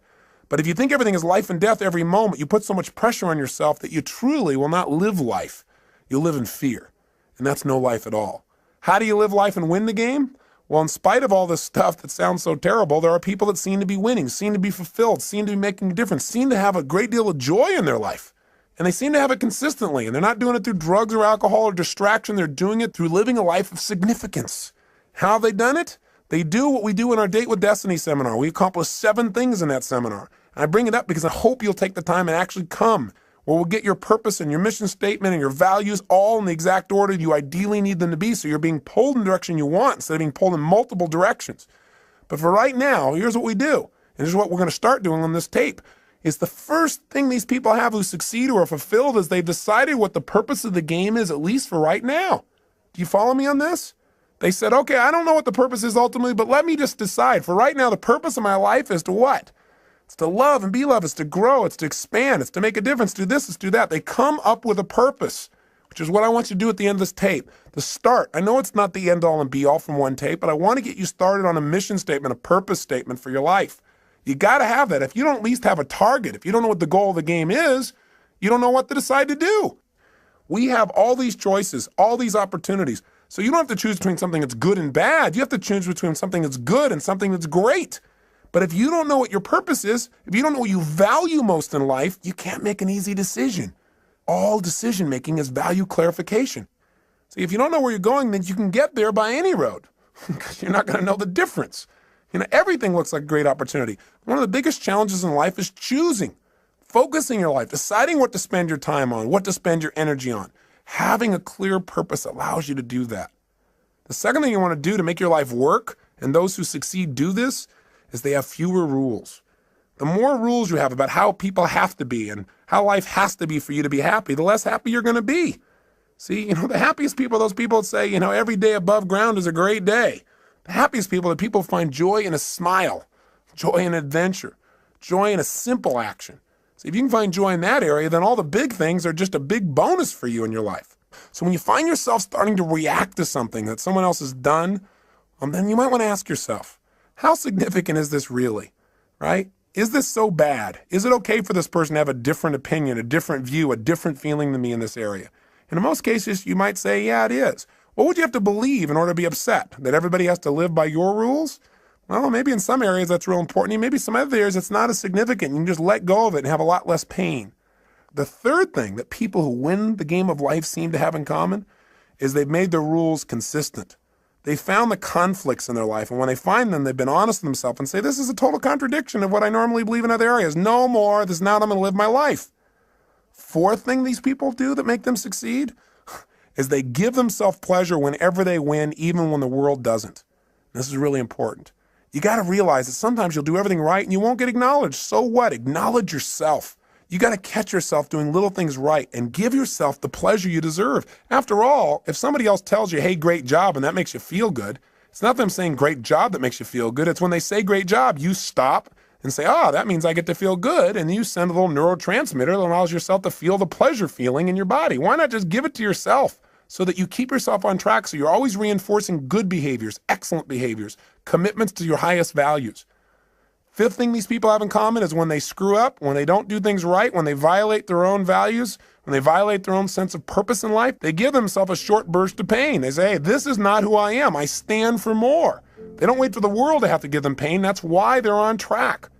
But if you think everything is life and death every moment, you put so much pressure on yourself that you truly will not live life. You'll live in fear. And that's no life at all. How do you live life and win the game? Well, in spite of all this stuff that sounds so terrible, there are people that seem to be winning, seem to be fulfilled, seem to be making a difference, seem to have a great deal of joy in their life. And they seem to have it consistently. And they're not doing it through drugs or alcohol or distraction. They're doing it through living a life of significance. How have they done it? They do what we do in our Date with Destiny seminar. We accomplish 7 things in that seminar. And I bring it up because I hope you'll take the time and actually come, where we'll get your purpose and your mission statement and your values all in the exact order you ideally need them to be, so you're being pulled in the direction you want instead of being pulled in multiple directions. But for right now, here's what we do. And this is what we're going to start doing on this tape. Is the first thing these people have who succeed or are fulfilled is they've decided what the purpose of the game is, at least for right now. Do you follow me on this? They said, okay, I don't know what the purpose is ultimately, but let me just decide. For right now, the purpose of my life is to what? It's to love and be loved. It's to grow. It's to expand. It's to make a difference. Do this. It's do that. They come up with a purpose, which is what I want you to do at the end of this tape. The start. I know it's not the end all and be all from one tape, but I want to get you started on a mission statement, a purpose statement for your life. You got to have that. If you don't at least have a target, if you don't know what the goal of the game is, you don't know what to decide to do. We have all these choices, all these opportunities. So you don't have to choose between something that's good and bad. You have to choose between something that's good and something that's great. But if you don't know what your purpose is, if you don't know what you value most in life, you can't make an easy decision. All decision making is value clarification. See, if you don't know where you're going, then you can get there by any road because you're not going to know the difference. You know, everything looks like a great opportunity. One of the biggest challenges in life is choosing, focusing your life, deciding what to spend your time on, what to spend your energy on. Having a clear purpose allows you to do that. The second thing you want to do to make your life work, and those who succeed do this, is they have fewer rules. The more rules you have about how people have to be and how life has to be for you to be happy, the less happy you're going to be. See, the happiest people are those people that say, every day above ground is a great day. The happiest people are people who find joy in a smile, joy in adventure, joy in a simple action. See, if you can find joy in that area, then all the big things are just a big bonus for you in your life. So when you find yourself starting to react to something that someone else has done, then you might want to ask yourself, how significant is this really, right? Is this so bad? Is it okay for this person to have a different opinion, a different view, a different feeling than me in this area? And in most cases, you might say, yeah, it is. What would you have to believe in order to be upset? That everybody has to live by your rules? Well, maybe in some areas that's real important. Maybe some other areas it's not as significant. You can just let go of it and have a lot less pain. The third thing that people who win the game of life seem to have in common is they've made their rules consistent. They found the conflicts in their life, and when they find them, they've been honest with themselves and say, this is a total contradiction of what I normally believe in other areas. No more. This is not how I'm going to live my life. Fourth thing these people do that make them succeed is they give themselves pleasure whenever they win, even when the world doesn't. This is really important. You got to realize that sometimes you'll do everything right and you won't get acknowledged. So what? Acknowledge yourself. You got to catch yourself doing little things right and give yourself the pleasure you deserve. After all, if somebody else tells you, hey, great job, and that makes you feel good, it's not them saying great job that makes you feel good. It's when they say great job, you stop and say, that means I get to feel good. And you send a little neurotransmitter that allows yourself to feel the pleasure feeling in your body. Why not just give it to yourself so that you keep yourself on track so you're always reinforcing good behaviors, excellent behaviors, commitments to your highest values. Fifth thing these people have in common is when they screw up, when they don't do things right, when they violate their own values, when they violate their own sense of purpose in life, they give themselves a short burst of pain. They say, hey, this is not who I am. I stand for more. They don't wait for the world to have to give them pain. That's why they're on track.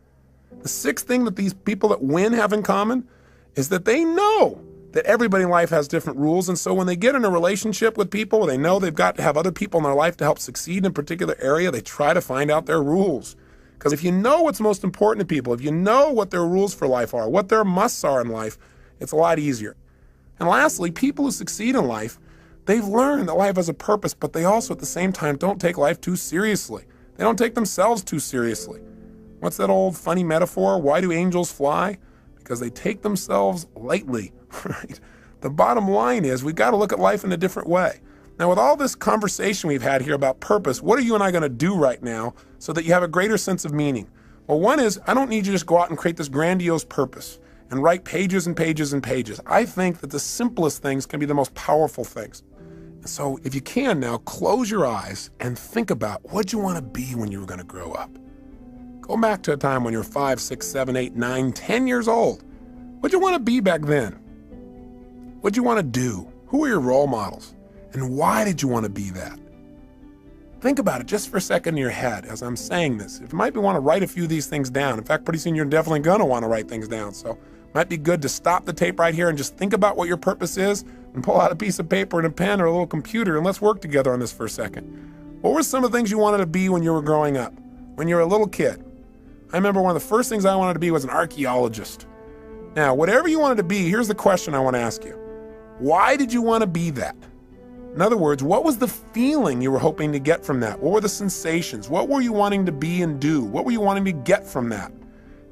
The sixth thing that these people that win have in common is that they know that everybody in life has different rules. And so when they get in a relationship with people, they know they've got to have other people in their life to help succeed in a particular area, they try to find out their rules. Because if you know what's most important to people, if you know what their rules for life are, what their musts are in life, it's a lot easier. And lastly, people who succeed in life, they've learned that life has a purpose, but they also at the same time don't take life too seriously. They don't take themselves too seriously. What's that old funny metaphor? Why do angels fly? Because they take themselves lightly, right? The bottom line is we've got to look at life in a different way. Now, with all this conversation we've had here about purpose, what are you and I going to do right now so that you have a greater sense of meaning? Well, one is I don't need you to just go out and create this grandiose purpose. and write pages and pages and pages. I think that the simplest things can be the most powerful things. So if you can now, close your eyes and think about what you want to be when you were going to grow up. Go back to a time when you were 5, 6, 7, 8, 9, 10 years old. What'd you want to be back then? What'd you want to do? Who were your role models? And why did you want to be that? Think about it just for a second in your head as I'm saying this. If you might want to write a few of these things down. In fact, pretty soon you're definitely going to want to write things down. So it might be good to stop the tape right here and just think about what your purpose is and pull out a piece of paper and a pen or a little computer and let's work together on this for a second. What were some of the things you wanted to be when you were growing up? When you were a little kid? I remember one of the first things I wanted to be was an archaeologist. Now, whatever you wanted to be, here's the question I want to ask you. Why did you want to be that? In other words, what was the feeling you were hoping to get from that? What were the sensations? What were you wanting to be and do? What were you wanting to get from that?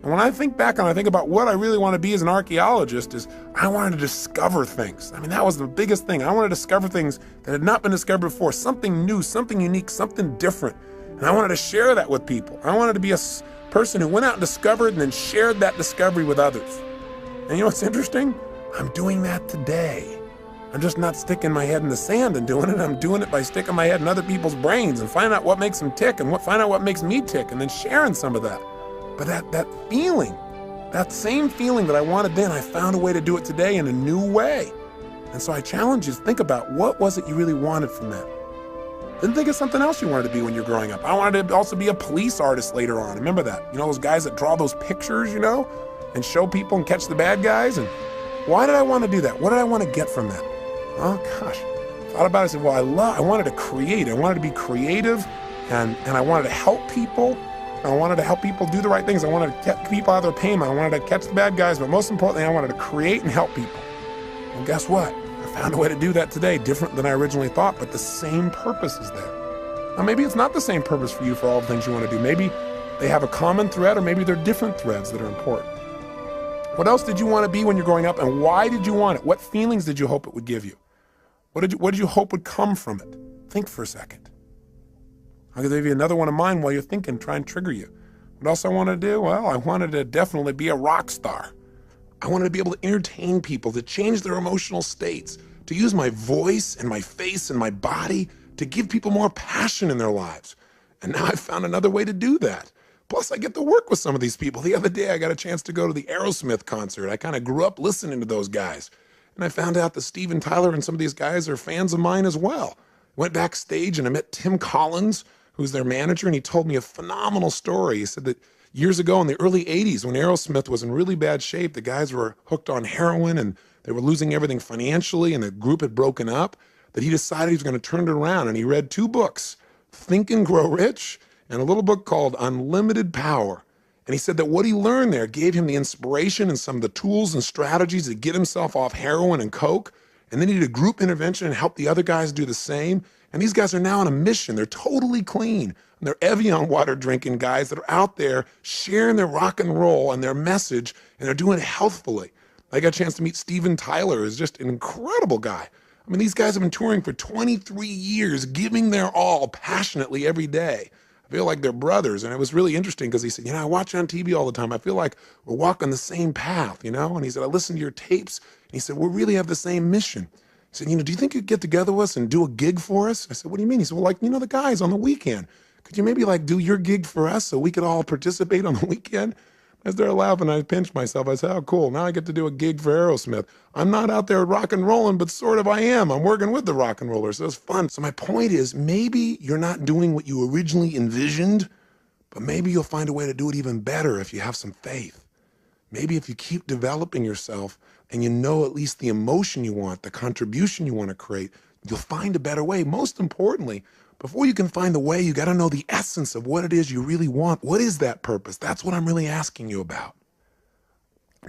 And when I think back and I think about what I really want to be as an archaeologist is I wanted to discover things. I mean, that was the biggest thing. I wanted to discover things that had not been discovered before, something new, something unique, something different. And I wanted to share that with people. I wanted to be a person who went out and discovered and then shared that discovery with others. And you know what's interesting? I'm doing that today. I'm just not sticking my head in the sand and doing it. I'm doing it by sticking my head in other people's brains and finding out what makes them tick and find out what makes me tick and then sharing some of that. But that feeling, that same feeling that I wanted then, I found a way to do it today in a new way. And so I challenge you to think about what was it you really wanted from that. Then think of something else you wanted to be when you're growing up. I wanted to also be a police artist later on. Remember that? You know, those guys that draw those pictures, you know, and show people and catch the bad guys. And why did I want to do that? What did I want to get from that? Oh gosh, thought about it. I said, well, I wanted to create. I wanted to be creative, and I wanted to help people. I wanted to help people do the right things. I wanted to get people out of their pain. I wanted to catch the bad guys, but most importantly, I wanted to create and help people. And guess what? I found a way to do that today, different than I originally thought, but the same purpose is there. Now, maybe it's not the same purpose for you for all the things you want to do. Maybe they have a common thread, or maybe they're different threads that are important. What else did you want to be when you're growing up, and why did you want it? What feelings did you hope it would give you? What did you hope would come from it? Think for a second. I'll give you another one of mine while you're thinking, try and trigger you. What else I wanted to do? Well, I wanted to definitely be a rock star. I wanted to be able to entertain people, to change their emotional states, to use my voice and my face and my body to give people more passion in their lives. And now I've found another way to do that. Plus, I get to work with some of these people. The other day, I got a chance to go to the Aerosmith concert. I kind of grew up listening to those guys. And I found out that Steven Tyler and some of these guys are fans of mine as well. Went backstage and I met Tim Collins, who's their manager, and he told me a phenomenal story. He said that years ago in the early 80s, when Aerosmith was in really bad shape, the guys were hooked on heroin and they were losing everything financially and the group had broken up, that he decided he was going to turn it around. And he read 2 books, Think and Grow Rich, and a little book called Unlimited Power. And he said that what he learned there gave him the inspiration and some of the tools and strategies to get himself off heroin and coke. And then he did a group intervention and helped the other guys do the same. And these guys are now on a mission. They're totally clean. And they're Evian water drinking guys that are out there sharing their rock and roll and their message, and they're doing it healthfully. I got a chance to meet Steven Tyler, who's just an incredible guy. I mean, these guys have been touring for 23 years, giving their all passionately every day. I feel like they're brothers. And it was really interesting because he said, I watch you on TV all the time. I feel like we're walking the same path, And he said, I listen to your tapes. And he said, we really have the same mission. He said, do you think you'd get together with us and do a gig for us? I said, what do you mean? He said, well, the guys on the weekend. Could you maybe do your gig for us so we could all participate on the weekend? I started laughing. I pinched myself. I said, oh, cool. Now I get to do a gig for Aerosmith. I'm not out there rock and rolling, but sort of I am. I'm working with the rock and rollers. So it's fun. So my point is, maybe you're not doing what you originally envisioned, but maybe you'll find a way to do it even better if you have some faith. Maybe if you keep developing yourself and you know at least the emotion you want, the contribution you want to create, you'll find a better way. Most importantly, before you can find the way, you got to know the essence of what it is you really want. What is that purpose? That's what I'm really asking you about.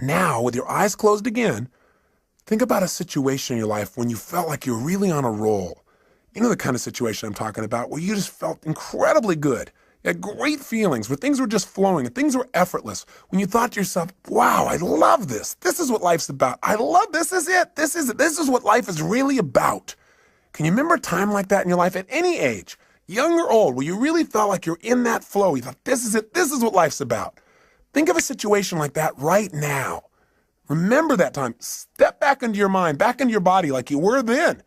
Now, with your eyes closed again, think about a situation in your life when you felt like you're really on a roll. You know the kind of situation I'm talking about, where you just felt incredibly good. You had great feelings, where things were just flowing and things were effortless. When you thought to yourself, wow, I love this. This is what life's about. I love this. Is it. This is it. This is what life is really about. Can you remember a time like that in your life at any age, young or old, where you really felt like you're in that flow? You thought, this is it. This is what life's about. Think of a situation like that right now. Remember that time. Step back into your mind, back into your body like you were then.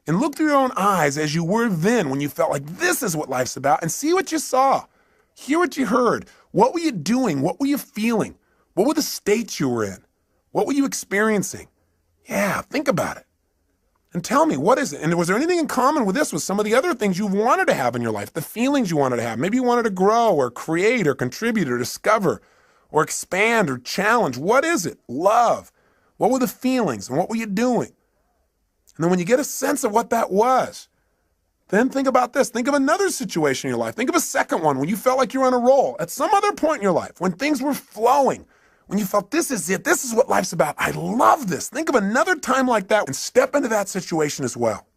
And look through your own eyes as you were then when you felt like this is what life's about, and see what you saw. Hear what you heard. What were you doing? What were you feeling? What were the states you were in? What were you experiencing? Yeah, think about it. And tell me, what is it? And was there anything in common with this, with some of the other things you wanted to have in your life, the feelings you wanted to have? Maybe you wanted to grow or create or contribute or discover or expand or challenge. What is it? Love. What were the feelings and what were you doing? And then when you get a sense of what that was, then think about this. Think of another situation in your life. Think of a second one when you felt like you were on a roll at some other point in your life, when things were flowing, when you felt this is it, this is what life's about. I love this. Think of another time like that and step into that situation as well.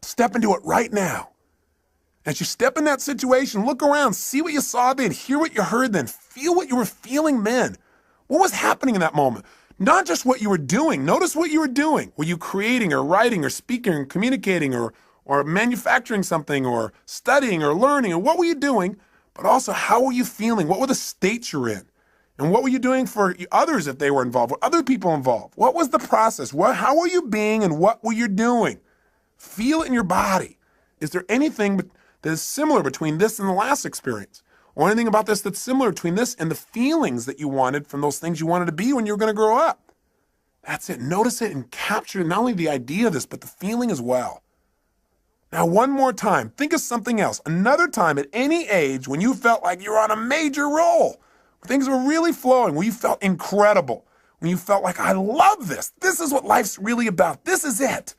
Step into it right now. As you step in that situation, look around, see what you saw then, hear what you heard then, feel what you were feeling then. What was happening in that moment? Not just what you were doing. Notice what you were doing. Were you creating or writing or speaking or communicating or manufacturing something or studying or learning, or what were you doing? But also, how were you feeling? What were the states you're in? And what were you doing for others if they were involved? Were other people involved? What was the process? How were you being and what were you doing? Feel it in your body. Is there anything that is similar between this and the last experience? Or anything about this that's similar between this and the feelings that you wanted from those things you wanted to be when you were going to grow up? That's it. Notice it and capture not only the idea of this, but the feeling as well. Now, one more time, think of something else. Another time at any age when you felt like you were on a major roll. Things were really flowing, when you felt incredible, when you felt like, I love this. This is what life's really about. This is it.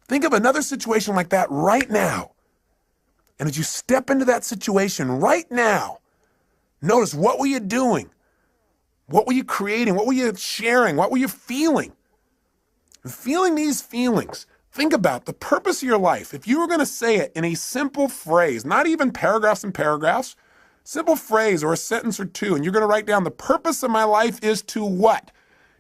Think of another situation like that right now. And as you step into that situation right now, notice, what were you doing? What were you creating? What were you sharing? What were you feeling? And feeling these feelings, think about the purpose of your life. If you were going to say it in a simple phrase, not even paragraphs and paragraphs, simple phrase or a sentence or two, and you're going to write down the purpose of my life is to what?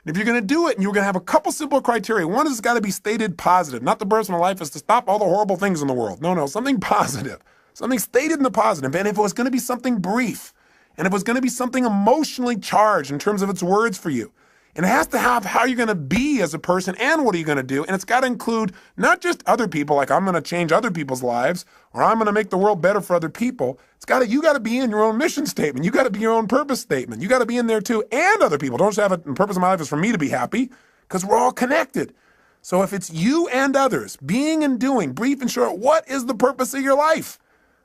And if you're going to do it, and you're going to have a couple simple criteria. One is got to be stated positive. Not the purpose of my life is to stop all the horrible things in the world. No, something positive. Something stated in the positive. And if it was going to be something brief, and if it was going to be something emotionally charged in terms of its words for you, and it has to have how you're going to be as a person and what are you going to do. And it's got to include not just other people, like I'm going to change other people's lives or I'm going to make the world better for other people. You got to be in your own mission statement. You got to be your own purpose statement. You got to be in there too, and other people. Don't just have it, the purpose of my life is for me to be happy, because we're all connected. So if it's you and others, being and doing, brief and short, what is the purpose of your life?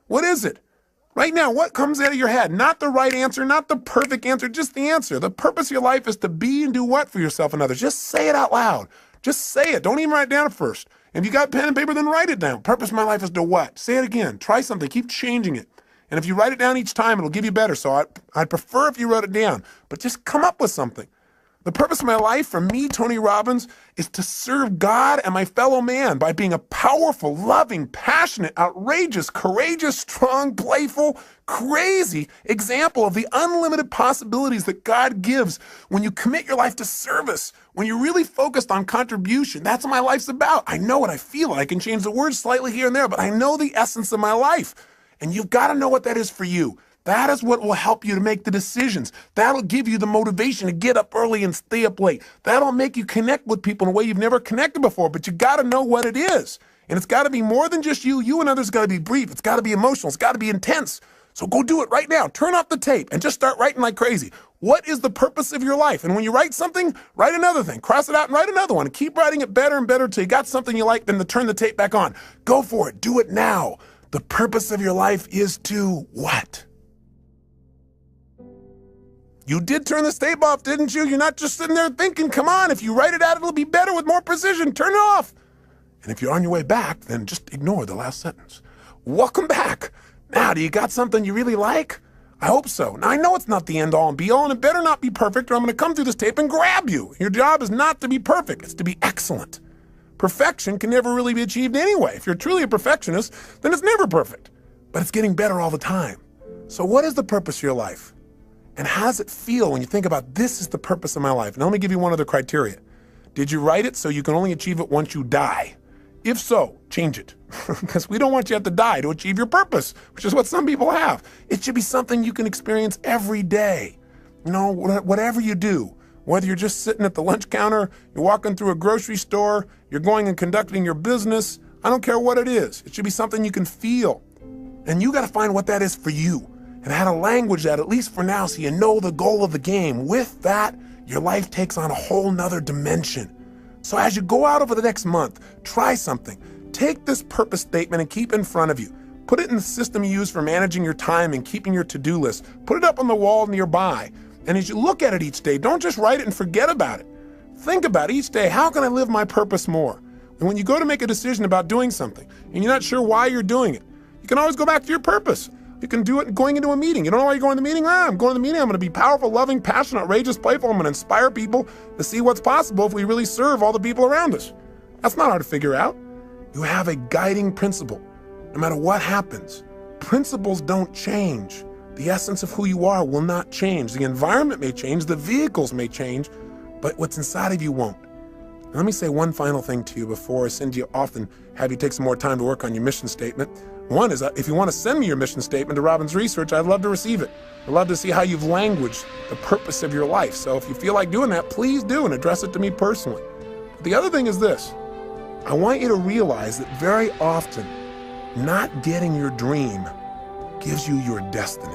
What is it? Right now, what comes out of your head? Not the right answer, not the perfect answer, just the answer. The purpose of your life is to be and do what for yourself and others? Just say it out loud. Just say it. Don't even write it down first. If you got pen and paper, then write it down. Purpose of my life is to what? Say it again. Try something. Keep changing it. And if you write it down each time, it'll give you better. So I'd prefer if you wrote it down. But just come up with something. The purpose of my life, for me, Tony Robbins, is to serve God and my fellow man by being a powerful, loving, passionate, outrageous, courageous, strong, playful, crazy example of the unlimited possibilities that God gives when you commit your life to service, when you're really focused on contribution. That's what my life's about. I know what I feel. I can change the words slightly here and there, but I know the essence of my life. And you've got to know what that is for you. That is what will help you to make the decisions. That'll give you the motivation to get up early and stay up late. That'll make you connect with people in a way you've never connected before, but you got to know what it is. And it's got to be more than just you. You and others got to be brief. It's got to be emotional. It's got to be intense. So go do it right now. Turn off the tape and just start writing like crazy. What is the purpose of your life? And when you write something, write another thing. Cross it out and write another one. And keep writing it better and better until you got something you like, then to turn the tape back on. Go for it. Do it now. The purpose of your life is to what? You did turn the tape off, didn't you? You're not just sitting there thinking, come on, if you write it out, it'll be better with more precision. Turn it off. And if you're on your way back, then just ignore the last sentence. Welcome back. Now, do you got something you really like? I hope so. Now, I know it's not the end all and be all, and it better not be perfect, or I'm going to come through this tape and grab you. Your job is not to be perfect. It's to be excellent. Perfection can never really be achieved anyway. If you're truly a perfectionist, then it's never perfect. But it's getting better all the time. So what is the purpose of your life? And how does it feel when you think about this is the purpose of my life? Now let me give you one other criteria. Did you write it so you can only achieve it once you die? If so, change it. Because we don't want you to have to die to achieve your purpose, which is what some people have. It should be something you can experience every day. You know, whatever you do, Whether you're just sitting at the lunch counter, you're walking through a grocery store, you're going and conducting your business, I don't care what it is. It should be something you can feel. And you got to find what that is for you and how to language that, at least for now, so you know the goal of the game. With that, your life takes on a whole nother dimension. So as you go out over the next month, try something. Take this purpose statement and keep it in front of you. Put it in the system you use for managing your time and keeping your to-do list. Put it up on the wall nearby. And as you look at it each day, don't just write it and forget about it. Think about each day, how can I live my purpose more? And when you go to make a decision about doing something and you're not sure why you're doing it, you can always go back to your purpose. You can do it going into a meeting. You don't know why you're going to the meeting? I'm going to the meeting. I'm going to be powerful, loving, passionate, outrageous, playful. I'm going to inspire people to see what's possible if we really serve all the people around us. That's not hard to figure out. You have a guiding principle. No matter what happens, principles don't change. The essence of who you are will not change. The environment may change, the vehicles may change, but what's inside of you won't. And let me say one final thing to you before I send you off and have you take some more time to work on your mission statement. One is, if you want to send me your mission statement to Robbins Research, I'd love to receive it. I'd love to see how you've languaged the purpose of your life. So if you feel like doing that, please do and address it to me personally. But the other thing is this. I want you to realize that very often, not getting your dream gives you your destiny.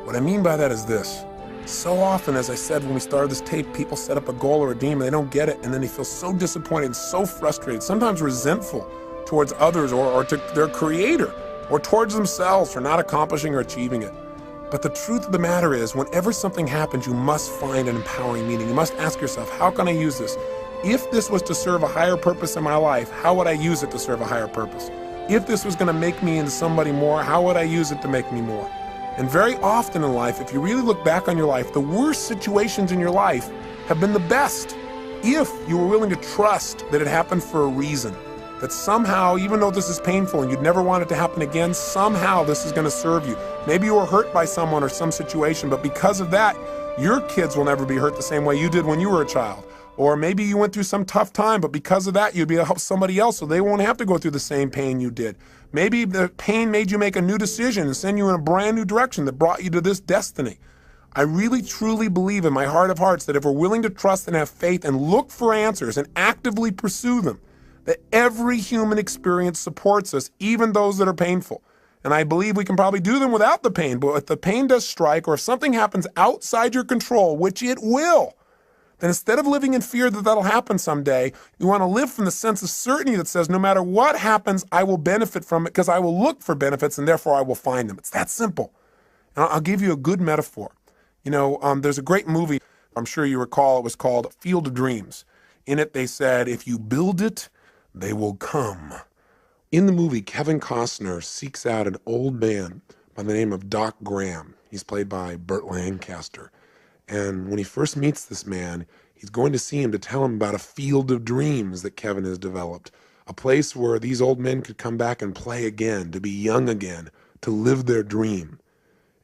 What I mean by that is this. So often, as I said when we started this tape, people set up a goal or a dream and they don't get it, and then they feel so disappointed and so frustrated, sometimes resentful towards others or to their creator or towards themselves for not accomplishing or achieving it. But the truth of the matter is, whenever something happens, you must find an empowering meaning. You must ask yourself, how can I use this? If this was to serve a higher purpose in my life, how would I use it to serve a higher purpose? If this was going to make me into somebody more, how would I use it to make me more? And very often in life, if you really look back on your life, the worst situations in your life have been the best. If you were willing to trust that it happened for a reason, that somehow, even though this is painful and you'd never want it to happen again, somehow this is going to serve you. Maybe you were hurt by someone or some situation, but because of that, your kids will never be hurt the same way you did when you were a child. Or maybe you went through some tough time, but because of that, you'd be able to help somebody else so they won't have to go through the same pain you did. Maybe the pain made you make a new decision and send you in a brand new direction that brought you to this destiny. I really, truly believe in my heart of hearts that if we're willing to trust and have faith and look for answers and actively pursue them, that every human experience supports us, even those that are painful. And I believe we can probably do them without the pain, but if the pain does strike or if something happens outside your control, which it will, then instead of living in fear that that'll happen someday, you want to live from the sense of certainty that says, no matter what happens, I will benefit from it because I will look for benefits and therefore I will find them. It's that simple. And I'll give you a good metaphor. You know, there's a great movie, I'm sure you recall, it was called Field of Dreams. In it, they said, if you build it, they will come. In the movie, Kevin Costner seeks out an old man by the name of Doc Graham. He's played by Burt Lancaster. And when he first meets this man, he's going to see him to tell him about a field of dreams that Kevin has developed, a place where these old men could come back and play again, to be young again, to live their dream.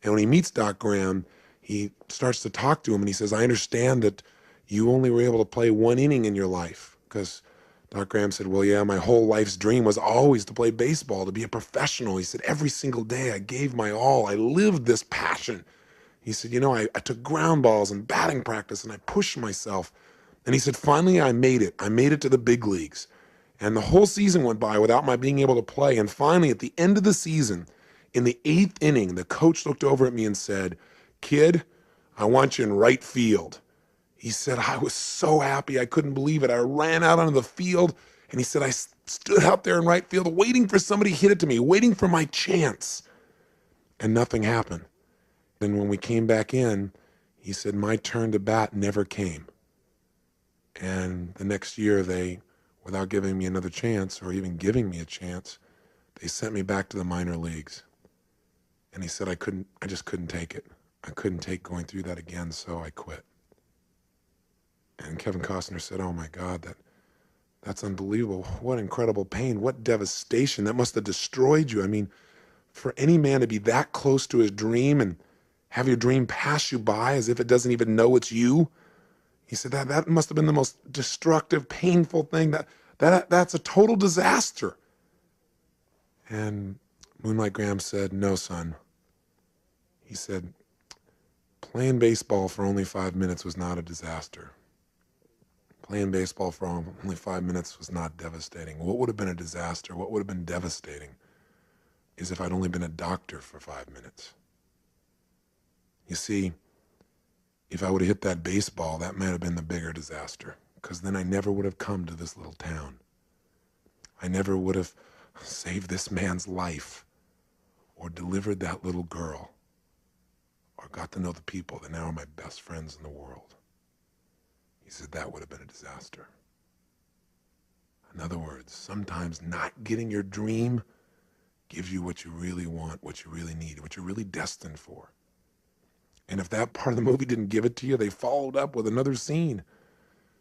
And when he meets Doc Graham, he starts to talk to him and he says, I understand that you only were able to play one inning in your life. Because Doc Graham said, well, yeah, my whole life's dream was always to play baseball, to be a professional. He said, every single day I gave my all. I lived this passion. He said, you know, I took ground balls and batting practice and I pushed myself. And he said, finally, I made it. I made it to the big leagues. And the whole season went by without my being able to play. And finally, at the end of the season, in the 8th inning, the coach looked over at me and said, kid, I want you in right field. He said, I was so happy. I couldn't believe it. I ran out onto the field. And he said, I stood out there in right field waiting for somebody to hit it to me, waiting for my chance. And nothing happened. And when we came back in, he said, my turn to bat never came. And the next year, they, without giving me another chance or even giving me a chance, they sent me back to the minor leagues. And he said, I just couldn't take it. I couldn't take going through that again, so I quit. And Kevin Costner said, oh my God, that's unbelievable. What incredible pain, what devastation. That must have destroyed you. I mean, for any man to be that close to his dream and have your dream pass you by as if it doesn't even know it's you. He said that must have been the most destructive, painful thing. That's a total disaster. And Moonlight Graham said, no, son. He said, Playing baseball for only 5 minutes was not a disaster. Playing baseball for only 5 minutes was not devastating. What would have been a disaster, what would have been devastating, is if I'd only been a doctor for 5 minutes. You see, if I would have hit that baseball, that might have been the bigger disaster, because then I never would have come to this little town. I never would have saved this man's life or delivered that little girl or got to know the people that now are my best friends in the world. He said that would have been a disaster. In other words, sometimes not getting your dream gives you what you really want, what you really need, what you're really destined for. And if that part of the movie didn't give it to you, they followed up with another scene.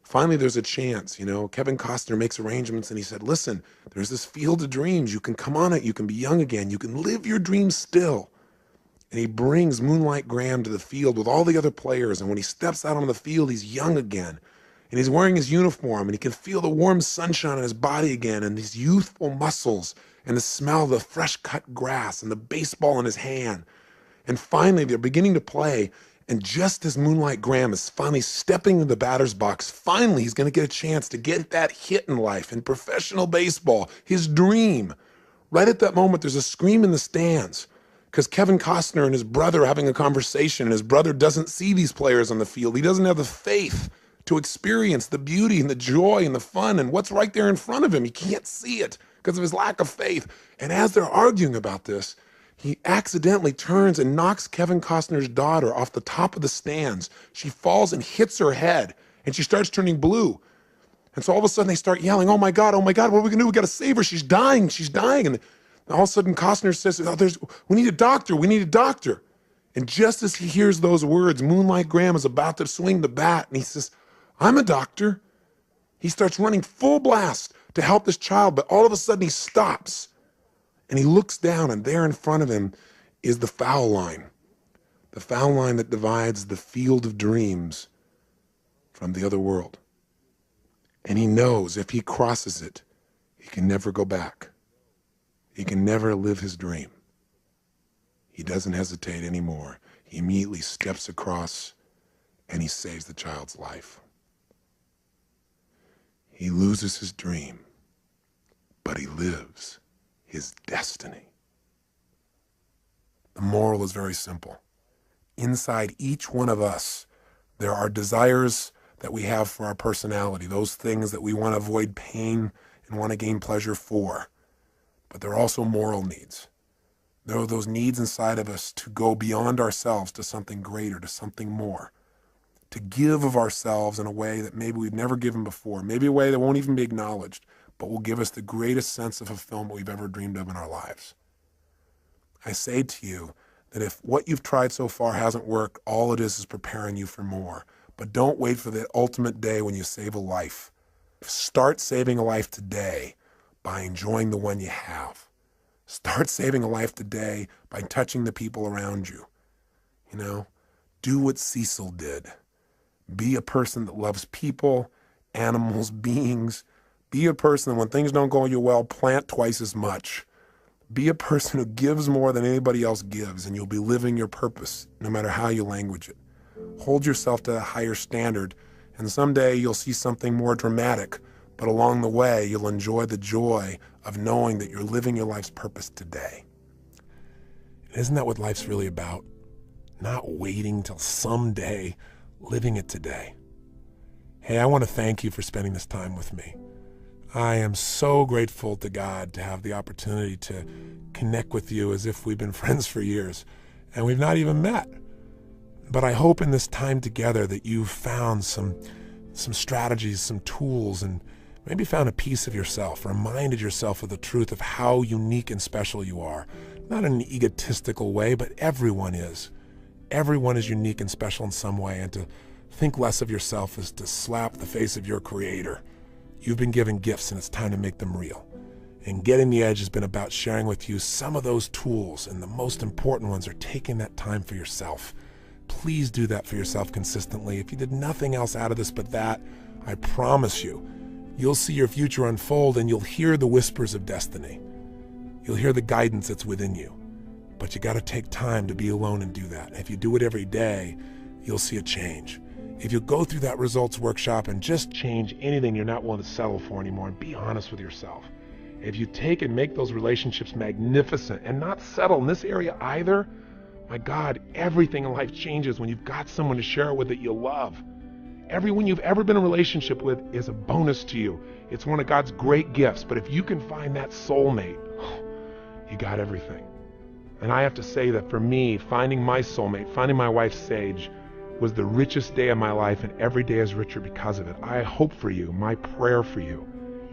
Finally, there's a chance, Kevin Costner makes arrangements and he said, listen, there's this field of dreams. You can come on it. You can be young again. You can live your dreams still. And he brings Moonlight Graham to the field with all the other players. And when he steps out on the field, he's young again. And he's wearing his uniform and he can feel the warm sunshine on his body again and these youthful muscles and the smell of the fresh cut grass and the baseball in his hand. And finally, they're beginning to play. And just as Moonlight Graham is finally stepping into the batter's box, finally he's going to get a chance to get that hit in life, in professional baseball, his dream. Right at that moment, there's a scream in the stands because Kevin Costner and his brother are having a conversation, and his brother doesn't see these players on the field. He doesn't have the faith to experience the beauty and the joy and the fun and what's right there in front of him. He can't see it because of his lack of faith. And as they're arguing about this, he accidentally turns and knocks Kevin Costner's daughter off the top of the stands. She falls and hits her head, and she starts turning blue. And so all of a sudden they start yelling, oh my God, what are we gonna do? We gotta save her, she's dying. And all of a sudden Costner says, we need a doctor. And just as he hears those words, Moonlight Graham is about to swing the bat, and he says, I'm a doctor. He starts running full blast to help this child, but all of a sudden he stops. And he looks down, and there in front of him is the foul line that divides the field of dreams from the other world. And he knows if he crosses it, he can never go back. He can never live his dream. He doesn't hesitate anymore. He immediately steps across, and he saves the child's life. He loses his dream, but he lives his destiny. The moral is very simple. Inside each one of us, there are desires that we have for our personality, those things that we want to avoid pain and want to gain pleasure for. But there are also moral needs. There are those needs inside of us to go beyond ourselves to something greater, to something more, to give of ourselves in a way that maybe we've never given before, maybe a way that won't even be acknowledged, but will give us the greatest sense of fulfillment we've ever dreamed of in our lives. I say to you that if what you've tried so far hasn't worked, all it is preparing you for more. But don't wait for the ultimate day when you save a life. Start saving a life today by enjoying the one you have. Start saving a life today by touching the people around you. Do what Cecil did. Be a person that loves people, animals, beings. Be a person that when things don't go you well, plant twice as much. Be a person who gives more than anybody else gives, and you'll be living your purpose no matter how you language it. Hold yourself to a higher standard, and someday you'll see something more dramatic, but along the way, you'll enjoy the joy of knowing that you're living your life's purpose today. And isn't that what life's really about? Not waiting till someday, living it today. Hey, I want to thank you for spending this time with me. I am so grateful to God to have the opportunity to connect with you as if we've been friends for years, and we've not even met. But I hope in this time together that you've found some strategies, some tools, and maybe found a piece of yourself, reminded yourself of the truth of how unique and special you are. Not in an egotistical way, but everyone is. Everyone is unique and special in some way, and to think less of yourself is to slap the face of your Creator. You've been given gifts, and it's time to make them real. And Getting the Edge has been about sharing with you some of those tools, and the most important ones are taking that time for yourself. Please do that for yourself consistently. If you did nothing else out of this but that, I promise you, you'll see your future unfold, and you'll hear the whispers of destiny. You'll hear the guidance that's within you. But you got to take time to be alone and do that. And if you do it every day, you'll see a change. If you go through that results workshop and just change anything you're not willing to settle for anymore and be honest with yourself. If you take and make those relationships magnificent and not settle in this area either, my God, everything in life changes when you've got someone to share it with that you love. Everyone you've ever been in a relationship with is a bonus to you. It's one of God's great gifts. But if you can find that soulmate, you got everything. And I have to say that for me, finding my soulmate, finding my wife Sage, was the richest day of my life, and every day is richer because of it. I hope for you, my prayer for you,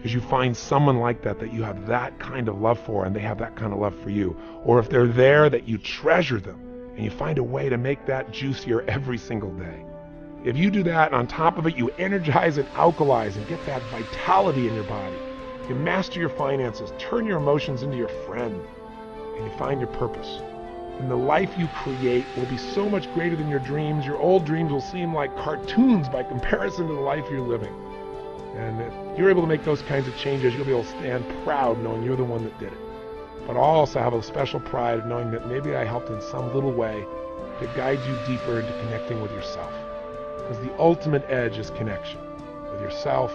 is you find someone like that you have that kind of love for, and they have that kind of love for you. Or if they're there, that you treasure them, and you find a way to make that juicier every single day. If you do that, and on top of it, you energize and alkalize and get that vitality in your body. You master your finances, turn your emotions into your friend, and you find your purpose. And the life you create will be so much greater than your dreams. Your old dreams will seem like cartoons by comparison to the life you're living. And if you're able to make those kinds of changes, you'll be able to stand proud knowing you're the one that did it. But I'll also have a special pride of knowing that maybe I helped in some little way to guide you deeper into connecting with yourself. Because the ultimate edge is connection with yourself,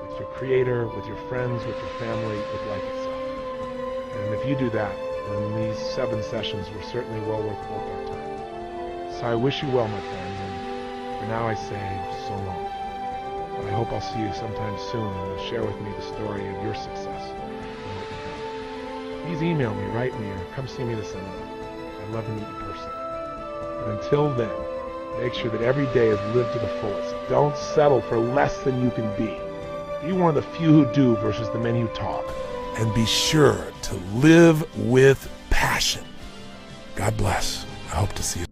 with your creator, with your friends, with your family, with life itself. And if you do that, then these 7 sessions were certainly well worth both our time. So I wish you well, my friend, and for now I say so long. But I hope I'll see you sometime soon and you'll share with me the story of your success and what you've done. Please email me, write me, or come see me this seminar. I'd love to meet you personally. But until then, make sure that every day is lived to the fullest. Don't settle for less than you can be. Be one of the few who do versus the many who talk. And be sure to live with passion. God bless. I hope to see you.